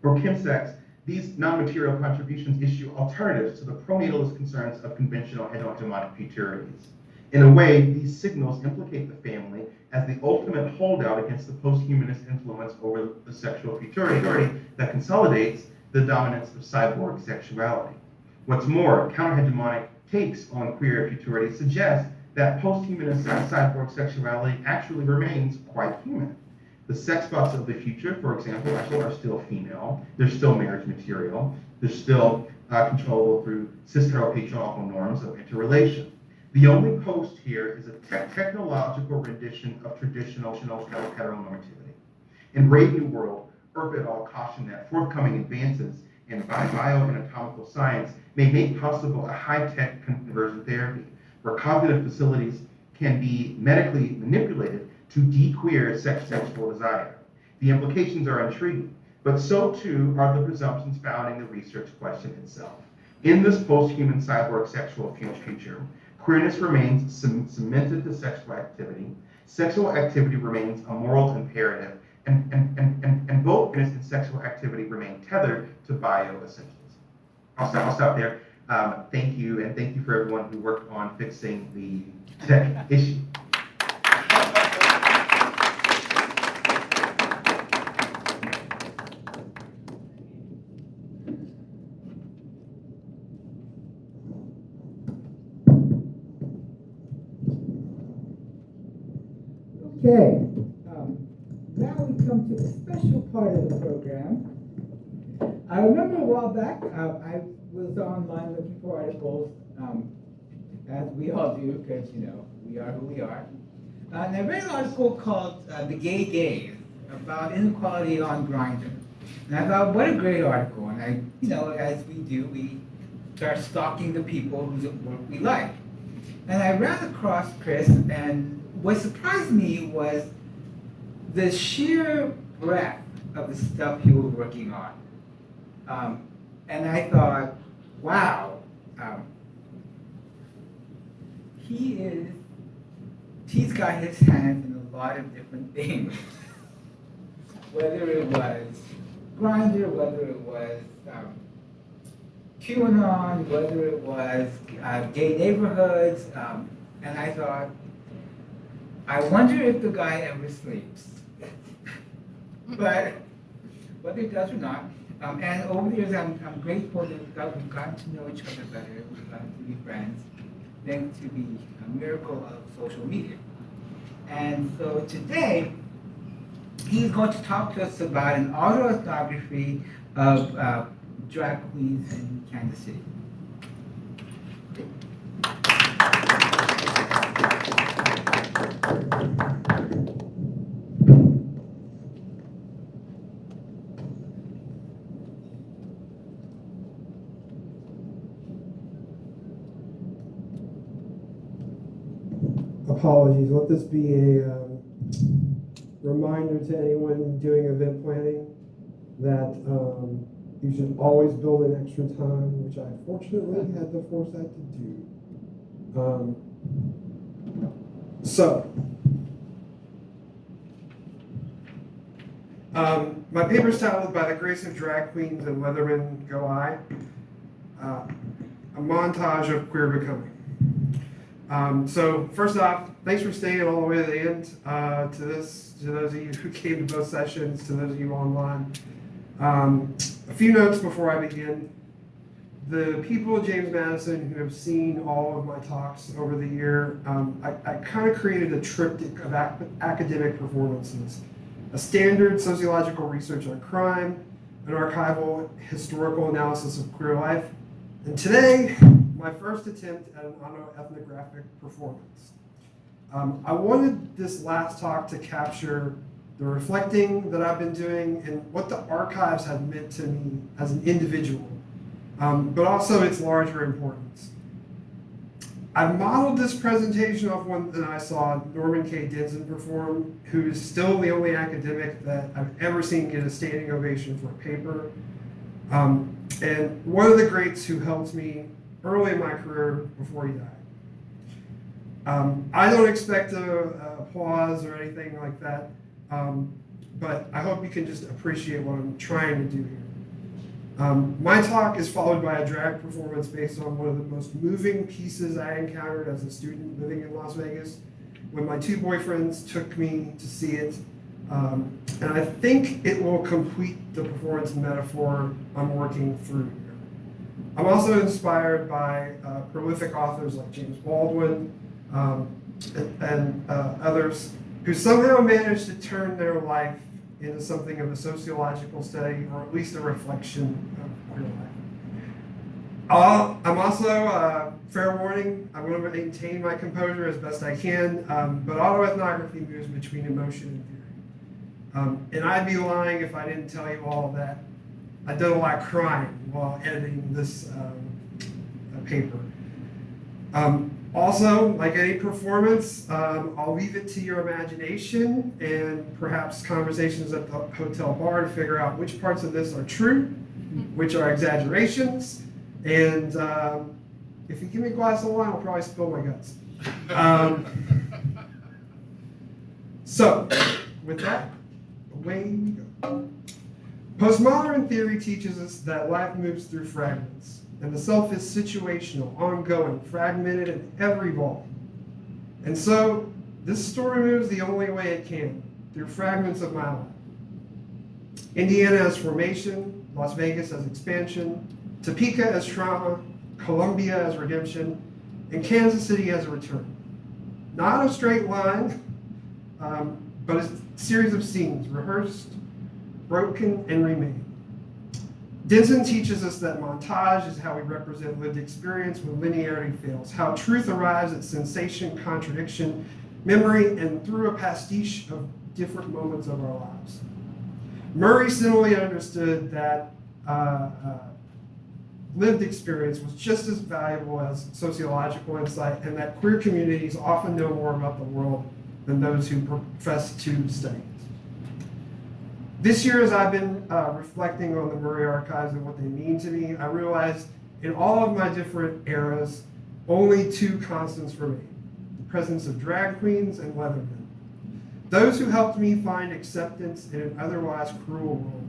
K: or chemsex, these non-material contributions issue alternatives to the pronatalist concerns of conventional hegemonic futurities. In a way, these signals implicate the family as the ultimate holdout against the post-humanist influence over the sexual futurity that consolidates the dominance of cyborg sexuality. What's more, counter-hegemonic takes on queer futurity suggest that post-humanist cyborg sexuality actually remains quite human. The sex bots of the future, for example, are still female, they're still marriage material, they're still controllable through cis-heteropatriarchal norms of interrelation. The only post here is a technological rendition of traditional heteronormativity. In Brave New World, Earp et al. Cautioned that forthcoming advances in bioanatomical science may make possible a high-tech conversion therapy, where cognitive facilities can be medically manipulated to de-queer sexual desire. The implications are intriguing, but so too are the presumptions found in the research question itself. In this post-human cyborg sexual future, queerness remains cemented to sexual activity remains a moral imperative, and both queerness and sexual activity remain tethered to bioessentials. I'll stop there. Thank you, and thank you for everyone who worked on fixing the tech issue.
L: Okay, now we come to the special part of the program. I remember a while back, I was online looking for articles, as we all do, because, you know, we are who we are. And I read an article called The Gay Gaze, about inequality on Grindr. And I thought, what a great article. And I, you know, as we do, we start stalking the people whose work we like. And I ran across Chris, and what surprised me was the sheer breadth of the stuff he was working on. And I thought, wow, he's got his hands in a lot of different things. Whether it was Grindr, whether it was QAnon, whether it was gay neighborhoods, and I thought, I wonder if the guy ever sleeps. But whether he does or not, and over the years I'm grateful that we've gotten to know each other better, we've gotten to be friends, thanks to the miracle of social media. And so today, he's going to talk to us about an autoethnography of drag queens in Kansas City.
F: Apologies. Let this be a reminder to anyone doing event planning that you should always build in extra time, which I fortunately had the foresight to do. My paper's titled By the Grace of Drag Queens and Leathermen Go I, a montage of queer becoming. So first off, thanks for staying all the way to the end to those of you who came to both sessions, to those of you online. A few notes before I begin. The people at James Madison who have seen all of my talks over the year, I kind of created a triptych of academic performances. A standard sociological research on crime, an archival historical analysis of queer life, and today, my first attempt at an autoethnographic performance. I wanted this last talk to capture the reflecting that I've been doing and what the archives have meant to me as an individual, but also its larger importance. I modeled this presentation off one that I saw Norman K. Denson perform, who is still the only academic that I've ever seen get a standing ovation for a paper. And one of the greats who helped me early in my career before he died. I don't expect applause or anything like that, but I hope you can just appreciate what I'm trying to do here. My talk is followed by a drag performance based on one of the most moving pieces I encountered as a student living in Las Vegas when my two boyfriends took me to see it. And I think it will complete the performance metaphor I'm working through here. I'm also inspired by prolific authors like James Baldwin and others who somehow managed to turn their life into something of a sociological study, or at least a reflection of queer life. I'm also, fair warning, I'm going to maintain my composure as best I can, but autoethnography moves between emotion and theory. And I'd be lying if I didn't tell you all that I did a lot of crying while editing this paper. Also, like any performance, I'll leave it to your imagination and perhaps conversations at the hotel bar to figure out which parts of this are true, which are exaggerations, and if you give me a glass of wine, I'll probably spill my guts. So, with that, away we go. Postmodern theory teaches us that life moves through fragments, and the self is situational, ongoing, fragmented, and ever evolving. And so, this story moves the only way it can, through fragments of my life. Indiana as formation, Las Vegas as expansion, Topeka as trauma, Columbia as redemption, and Kansas City as a return. Not a straight line, but a series of scenes, rehearsed, broken, and remade. Denson teaches us that montage is how we represent lived experience when linearity fails, how truth arrives at sensation, contradiction, memory, and through a pastiche of different moments of our lives. Murray similarly understood that lived experience was just as valuable as sociological insight, and that queer communities often know more about the world than those who profess to study it. This year, as I've been reflecting on the Murray archives and what they mean to me, I realized in all of my different eras, only two constants remain: the presence of drag queens and leathermen. Those who helped me find acceptance in an otherwise cruel world.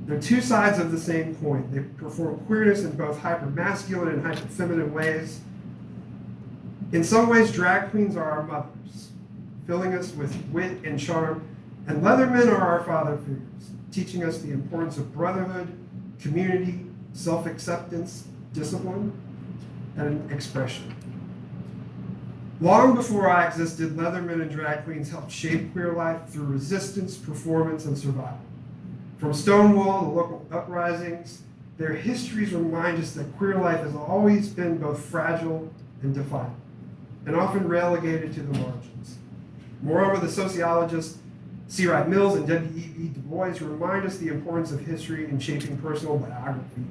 F: They're two sides of the same coin. They perform queerness in both hyper-masculine and hyper-feminine ways. In some ways, drag queens are our mothers, filling us with wit and charm, and leathermen are our father figures, teaching us the importance of brotherhood, community, self-acceptance, discipline, and expression. Long before I existed, leathermen and drag queens helped shape queer life through resistance, performance, and survival. From Stonewall to local uprisings, their histories remind us that queer life has always been both fragile and defiant, and often relegated to the margins. Moreover, the sociologists C. Wright Mills and W.E.B. Du Bois remind us the importance of history in shaping personal biography.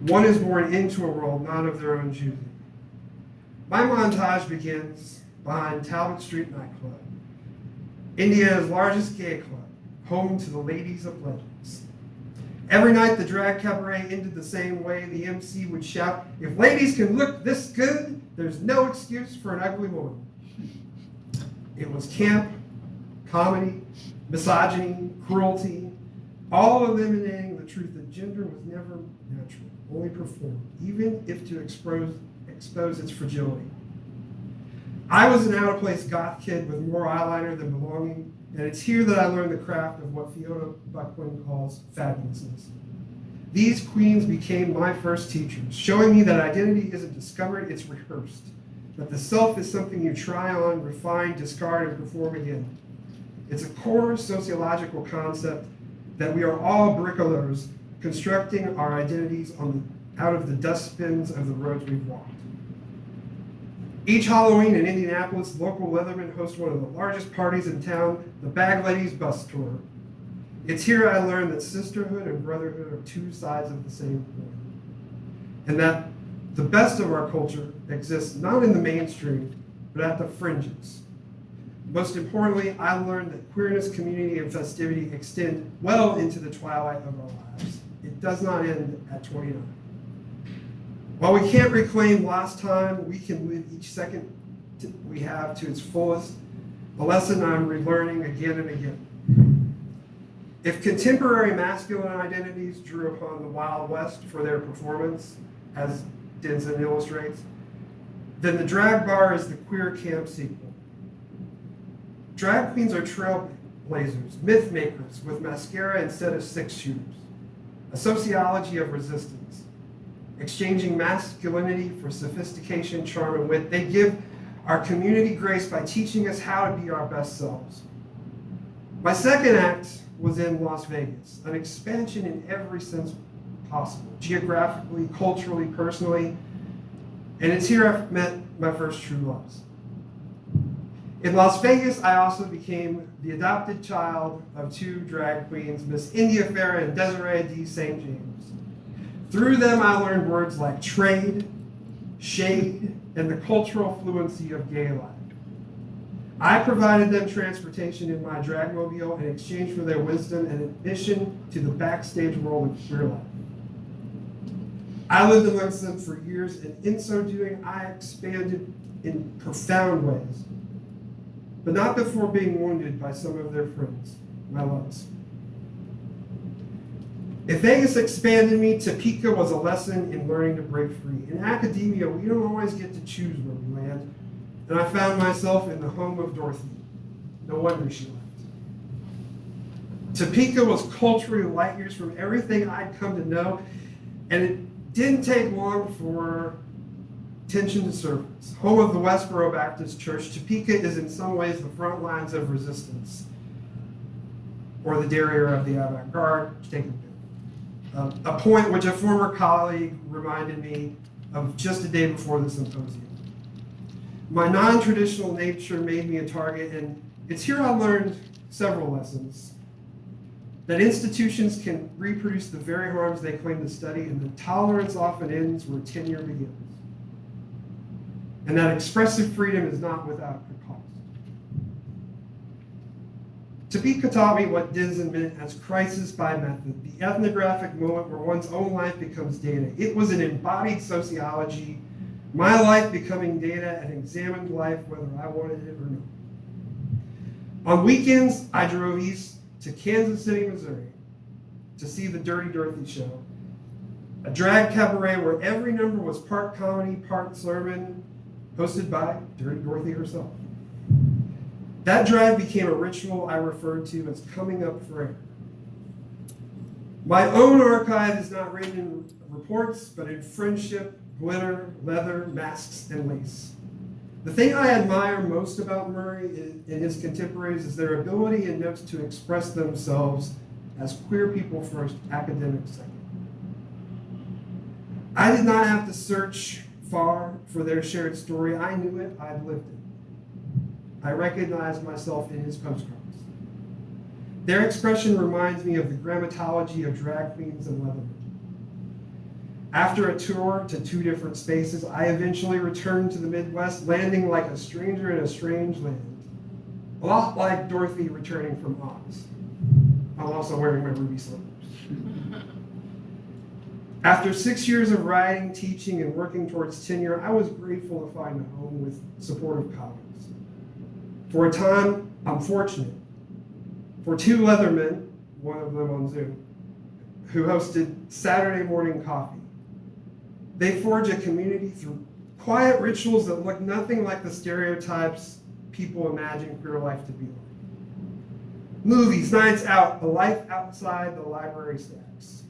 F: One is born into a world not of their own choosing. My montage begins behind Talbot Street nightclub, Indiana's largest gay club, home to the Ladies of Legends. Every night the drag cabaret ended the same way. The MC would shout, "If ladies can look this good, there's no excuse for an ugly woman." It was camp, comedy, misogyny, cruelty, all eliminating the truth that gender was never natural, only performed, even if to expose its fragility. I was an out-of-place goth kid with more eyeliner than belonging, and it's here that I learned the craft of what Fiona Bucklin calls fabulousness. These queens became my first teachers, showing me that identity isn't discovered, it's rehearsed. That the self is something you try on, refine, discard, and perform again. It's a core sociological concept that we are all bricoleurs constructing our identities out of the dustbins of the roads we've walked. Each Halloween in Indianapolis, local leathermen host one of the largest parties in town, the Bag Ladies Bus Tour. It's here I learned that sisterhood and brotherhood are two sides of the same coin, and that the best of our culture exists not in the mainstream, but at the fringes. Most importantly, I learned that queerness, community, and festivity extend well into the twilight of our lives. It does not end at 29. While we can't reclaim lost time, we can live each second we have to its fullest, a lesson I'm relearning again and again. If contemporary masculine identities drew upon the Wild West for their performance, as Denson illustrates, then the drag bar is the queer camp sequel. Drag queens are trailblazers, myth makers with mascara instead of six-shooters, a sociology of resistance. Exchanging masculinity for sophistication, charm, and wit, they give our community grace by teaching us how to be our best selves. My second act was in Las Vegas, an expansion in every sense possible, geographically, culturally, personally. And it's here I've met my first true loves. In Las Vegas, I also became the adopted child of two drag queens, Miss India Farah and Desiree D. St. James. Through them, I learned words like trade, shade, and the cultural fluency of gay life. I provided them transportation in my dragmobile in exchange for their wisdom and admission to the backstage world of queer life. I lived amongst them for years, and in so doing, I expanded in profound ways, but not before being wounded by some of their friends, my loves. If Vegas expanded me, Topeka was a lesson in learning to break free. In academia, we don't always get to choose where we land, and I found myself in the home of Dorothy. No wonder she left. Topeka was culturally light years from everything I'd come to know, and it didn't take long for tension to surface. Home of the Westboro Baptist Church, Topeka is in some ways the front lines of resistance, or the derriere of the avant-garde, take a pick. A point which a former colleague reminded me of just a day before the symposium. My non-traditional nature made me a target, and it's here I learned several lessons. That institutions can reproduce the very harms they claim to study, and that tolerance often ends where tenure begins. And that expressive freedom is not without a cost. Topeka taught me what Denson meant as crisis by method, the ethnographic moment where one's own life becomes data. It was an embodied sociology, my life becoming data, and examined life whether I wanted it or not. On weekends, I drove east to Kansas City, Missouri, to see the Dirty Dorothy show, a drag cabaret where every number was part comedy, part sermon, hosted by Dirty Dorothy herself. That drive became a ritual I referred to as coming up for air. My own archive is not written in reports, but in friendship, glitter, leather, masks, and lace. The thing I admire most about Murray and his contemporaries is their ability in notes to express themselves as queer people first, academics second. I did not have to search far for their shared story. I knew it, I'd lived it. I recognized myself in his postcards. Their expression reminds me of the grammatology of drag queens and leathermen. After a tour to two different spaces, I eventually returned to the Midwest, landing like a stranger in a strange land. A lot like Dorothy returning from Oz. I'm also wearing my ruby slippers. After 6 years of writing, teaching, and working towards tenure, I was grateful to find a home with supportive colleagues. For a time, I'm fortunate. For two Leathermen, one of them on Zoom, who hosted Saturday morning coffee. They forge a community through quiet rituals that look nothing like the stereotypes people imagine queer life to be like. Movies, nights out, a life outside the library stacks.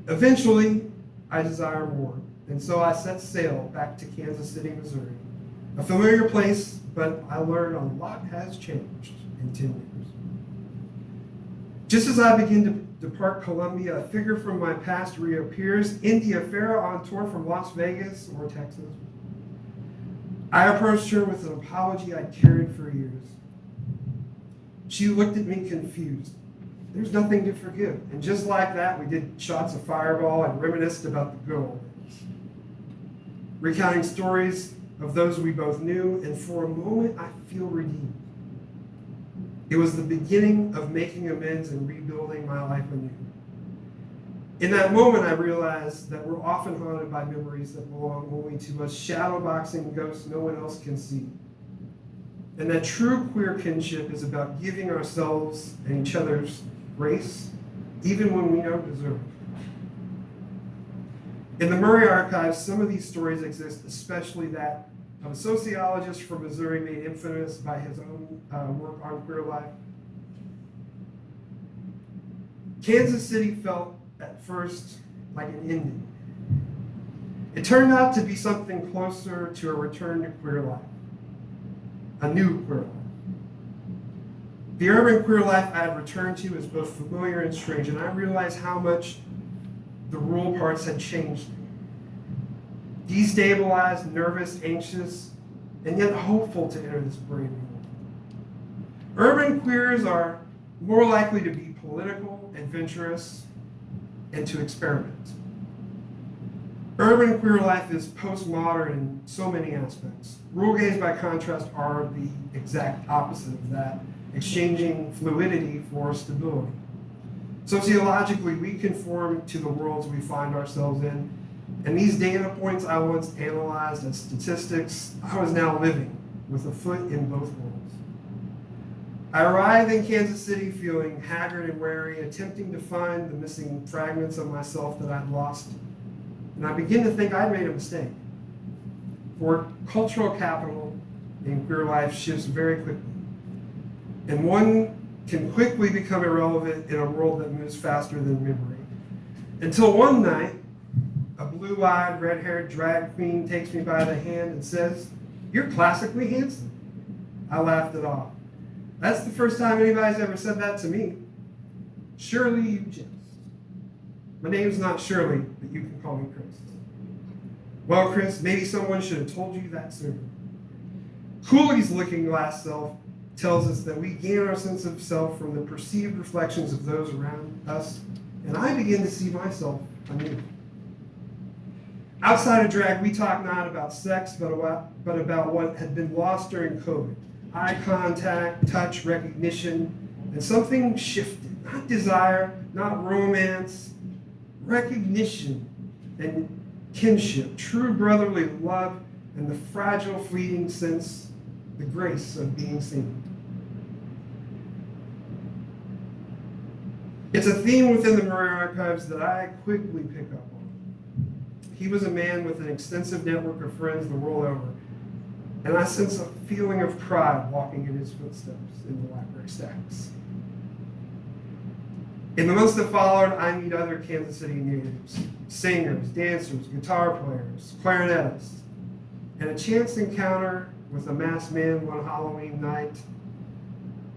F: Eventually, I desire more, and so I set sail back to Kansas City, Missouri. A familiar place, but I learned a lot has changed in 10 years. Just as I begin to depart Columbia, a figure from my past reappears, India Farah on tour from Las Vegas or Texas. I approached her with an apology I'd carried for years. She looked at me confused. There's nothing to forgive. And just like that, we did shots of Fireball and reminisced about the good old days. Recounting stories of those we both knew, and for a moment, I feel redeemed. It was the beginning of making amends and rebuilding my life anew. In that moment, I realized that we're often haunted by memories that belong only to us, shadowboxing ghosts no one else can see. And that true queer kinship is about giving ourselves and each other's grace, even when we don't deserve it. In the Murray archives, some of these stories exist, especially that of a sociologist from Missouri made infamous by his own work on queer life. Kansas City felt at first like an ending. It turned out to be something closer to a return to queer life, a new queer life. The urban queer life I had returned to is both familiar and strange, and I realized how much the rural parts had changed me. Destabilized, nervous, anxious, and yet hopeful to enter this brave new world. Urban queers are more likely to be political, adventurous, and to experiment. Urban queer life is postmodern in so many aspects. Rural gays, by contrast, are the exact opposite of that, exchanging fluidity for stability. Sociologically, we conform to the worlds we find ourselves in, and these data points I once analyzed as statistics, I was now living with a foot in both worlds. I arrived in Kansas City feeling haggard and weary, attempting to find the missing fragments of myself that I'd lost. And I began to think I'd made a mistake. For cultural capital in queer life shifts very quickly. And one can quickly become irrelevant in a world that moves faster than memory. Until one night, a blue-eyed, red-haired drag queen takes me by the hand and says, "You're classically handsome." I laughed it off. That's the first time anybody's ever said that to me. Surely you jest. My name's not Shirley, but you can call me Chris. Well, Chris, maybe someone should have told you that sooner. Cooley's looking glass self tells us that we gain our sense of self from the perceived reflections of those around us, and I begin to see myself anew. Outside of drag, we talk not about sex, but about what had been lost during COVID. Eye contact, touch, recognition, and something shifted. Not desire, not romance, recognition and kinship, true brotherly love, and the fragile, fleeting sense, the grace of being seen. It's a theme within the Murray Archives that I quickly pick up on. He was a man with an extensive network of friends the world over, and I sense a feeling of pride walking in his footsteps in the library stacks. In the months that followed, I meet other Kansas City natives, singers, dancers, guitar players, clarinetists, and a chance encounter with a masked man one Halloween night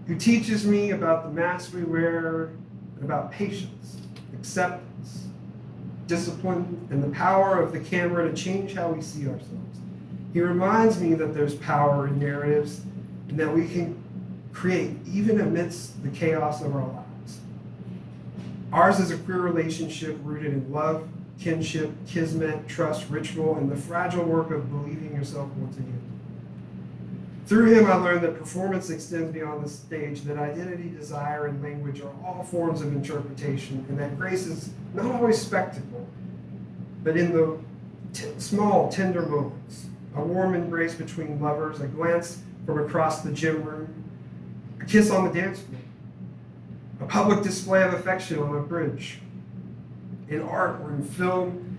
F: who teaches me about the masks we wear and about patience, acceptance, discipline, and the power of the camera to change how we see ourselves. He reminds me that there's power in narratives and that we can create even amidst the chaos of our lives. Ours is a queer relationship rooted in love, kinship, kismet, trust, ritual, and the fragile work of believing yourself once again. Through him, I learned that performance extends beyond the stage, that identity, desire, and language are all forms of interpretation, and that grace is not always spectacle, but in the small, tender moments. A warm embrace between lovers, a glance from across the gym room, a kiss on the dance floor, a public display of affection on a bridge, in art or in film,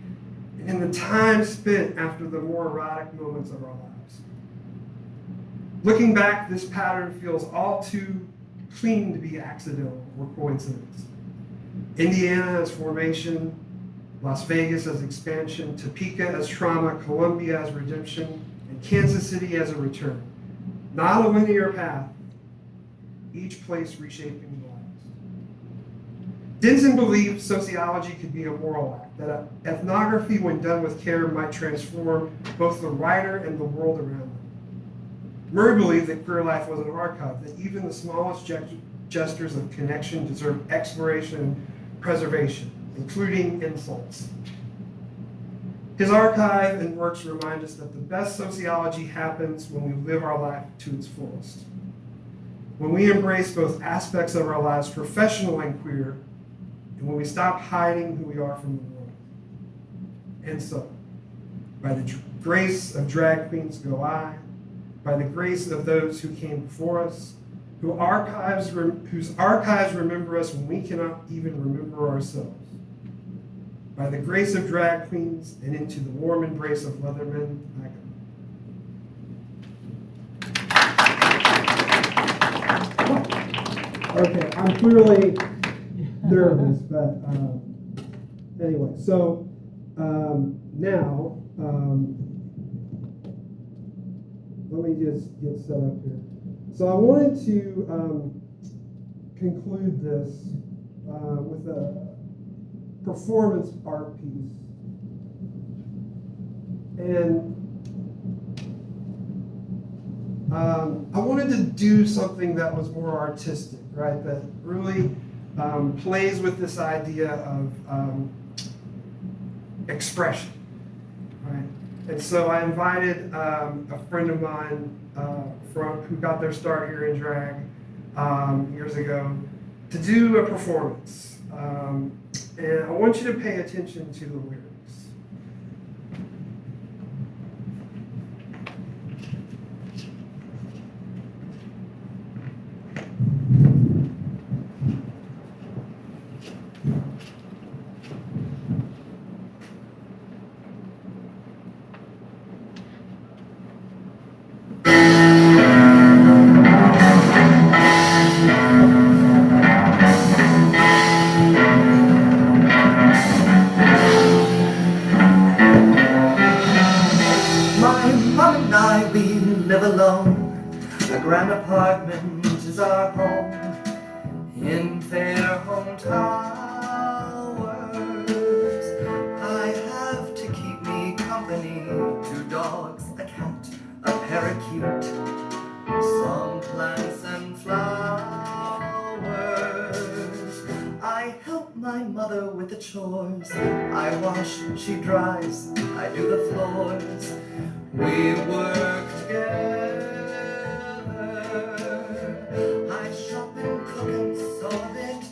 F: and in the time spent after the more erotic moments of our lives. Looking back, this pattern feels all too clean to be accidental or coincidence. Indiana as formation, Las Vegas as expansion, Topeka as trauma, Columbia as redemption, and Kansas City as a return. Not a linear path, each place reshaping the lives. Denson believed sociology could be a moral act, that ethnography, when done with care, might transform both the writer and the world around them. Murray believed that queer life was an archive, that even the smallest gestures of connection deserve exploration and preservation, including insults. His archive and works remind us that the best sociology happens when we live our life to its fullest. When we embrace both aspects of our lives, professional and queer, and when we stop hiding who we are from the world. And so, by the grace of drag queens go I, by the grace of those who came before us, whose archives remember us when we cannot even remember ourselves. By the grace of drag queens and into the warm embrace of Leatherman, I go.
L: Okay, I'm clearly nervous, but anyway, so now let me just get set up here. So I wanted to conclude this with a
F: performance art piece. And I wanted to do something that was more artistic, right? That really plays with this idea of expression, right? And so I invited a friend of mine who got their start here in drag years ago to do a performance. And I want you to pay attention to the lyrics.
M: My mom and I, we live alone. A grand apartment is our home in fair home towers. I have to keep me company, 2 dogs, a cat, a parakeet, some plants and flowers. I help my mother with the chores. I wash, she dries, I do the floors. We work together. I shop and cook and sew a bit.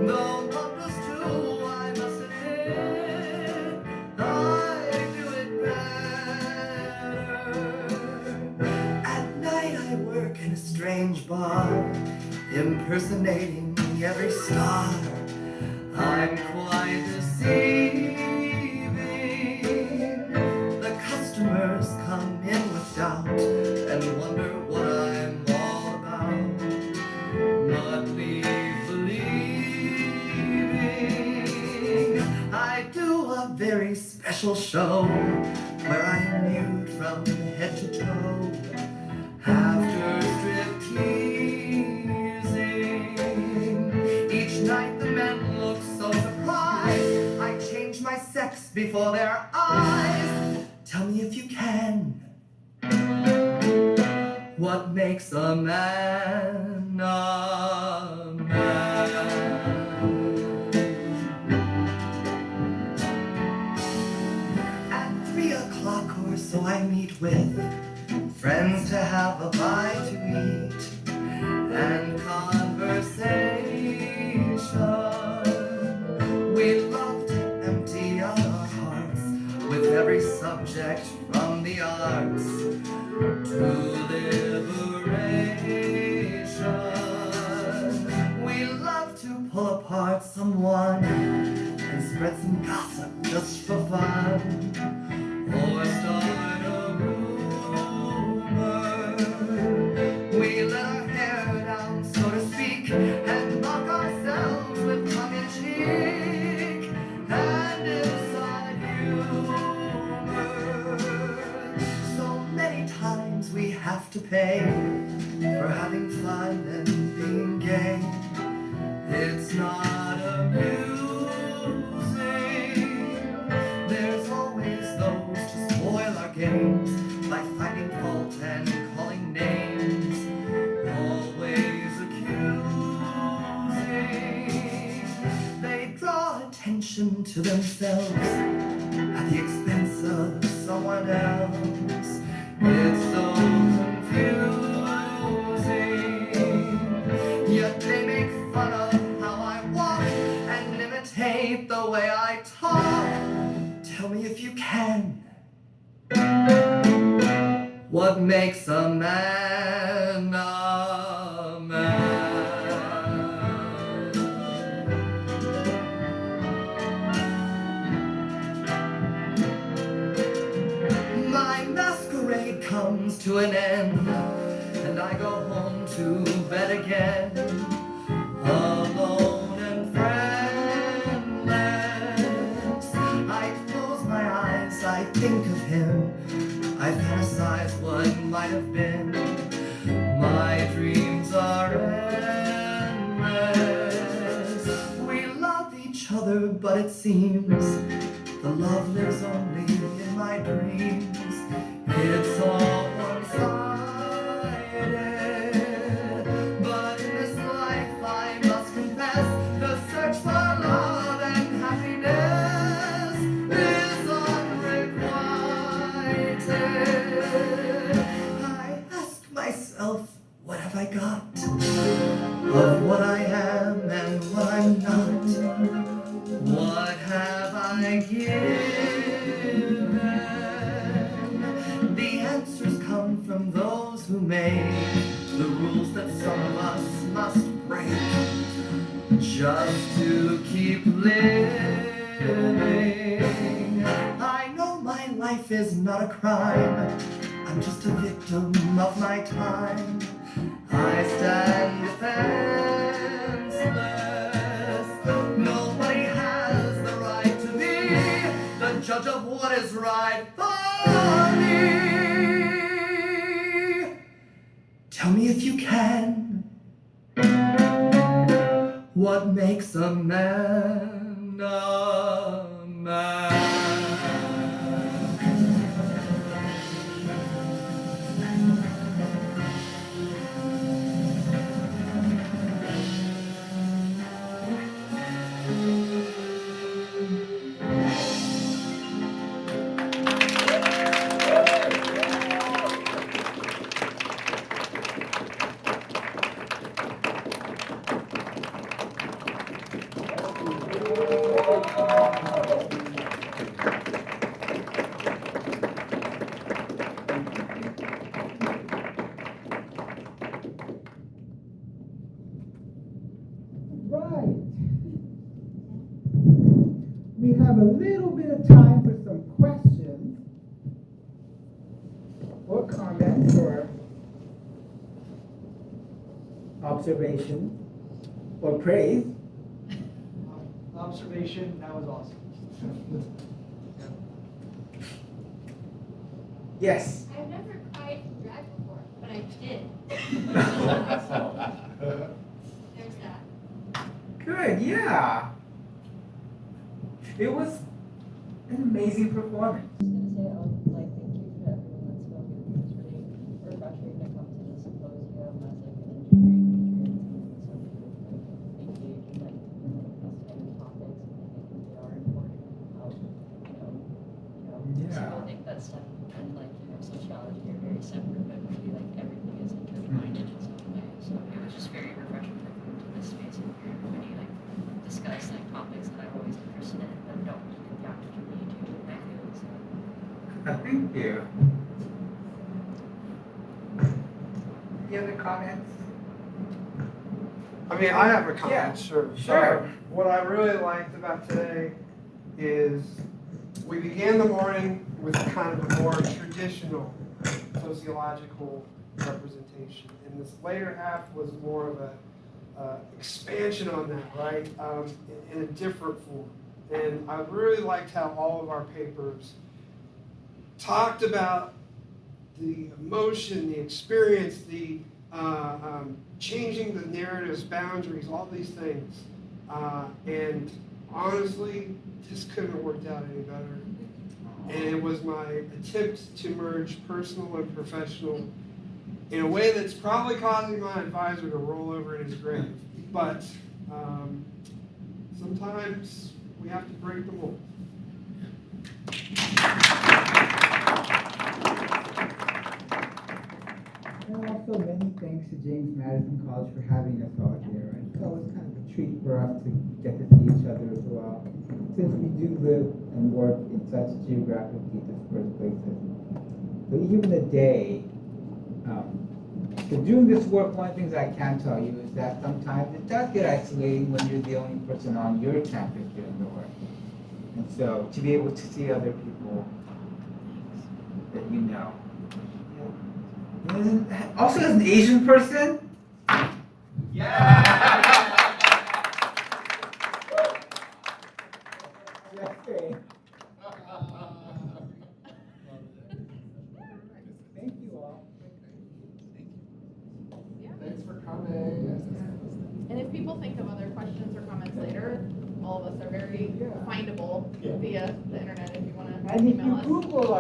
M: Though mom does too, I must admit, I do it better. At night I work in a strange bar, impersonating every star. I'm quite deceiving. The customers come in with doubt and wonder what I'm all about. But leave believing I do a very special show where I'm nude from head to toe. After stripteasing, each night the men look so surprised. I change my sex before their eyes. Tell me if you can. What makes a man a man? At 3 o'clock or so I meet with friends to have a bite to eat and conversation. We love to empty out our hearts with every subject from the arts to liberation. We love to pull apart someone and spread some gossip just for fun, or start a rumor. We let our hair down, so to speak, and mock ourselves with tongue in cheek and inside humor. So many times we have to pay for having fun and being gay. It's not amusing. There's always those to spoil our games by finding fault and calling names, always accusing. They draw attention to themselves at the expense of someone else. It's so confusing. Yet they make fun of how I walk and imitate the way I talk. Tell me if you can. What makes a man a man? My masquerade comes to an end, and I go home to bed again, alone and friendless. I close my eyes, I think of him, I fantasize what might have been. My dreams are endless. We love each each other, but it seems the love lives only in my dreams. It's all one-sided, but in this life I must confess the search for love and happiness is unrequited. I ask myself, what have I got of what I am and what I'm not? What have I given? The answers come from those who make the rules that some of us must break just to keep living. I know my life is not a crime. I'm just a victim of my time. I stand defenseless. Nobody has the right to be the judge of what is right for me. Tell me if you can, what makes a man a man?
L: Right. We have a little bit of time for some questions or comments or observations or praise.
N: Observation, that was awesome.
L: Yes.
O: I've never cried in drag before, but I did. There's that.
L: Good, yeah. It was an amazing performance.
P: I was gonna say, like, thank you for everyone that spoke. It was really refreshing to come to the symposium as like an engineering major and so many like engaged in like fascinating topics, and I think they are important. How
L: Yeah.
P: So I think that STEM and like sociology are very separate, but really like everything is intertwined in some way. So it was just very refreshing to come to this space and hear everybody like discuss like topics that I'm always interested in that don't get the opportunity to in my field. So.
L: Thank you. Any other comments?
F: I mean, I have a comment,
L: Yeah,
F: sure.
L: sure.
F: What I really liked about today is we began the morning with kind of a more traditional sociological representation. And this later half was more of a expansion on that, right? In a different form. And I really liked how all of our papers talked about the emotion, the experience, the changing the narrative's boundaries, all these things. And honestly, this couldn't have worked out any better. And it was my attempt to merge personal and professional in a way that's probably causing my advisor to roll over in his grave. But sometimes we have to break the mold.
L: And also many thanks to James Madison College for having us all here. And it's always kind of a treat for us to get to see each other as well, since we do live and work in such geographically dispersed places. So even a day, so doing this work, one of the things I can tell you is that sometimes it does get isolating when you're the only person on your campus doing the work. And so to be able to see other people that you know. Also, as an Asian person, thank you all.
E: Thanks for coming.
B: And if people think of other questions or comments later, all of us are very findable
I: Yeah.
B: via the internet if you want to
L: And if
B: email
L: you
B: us.
L: Google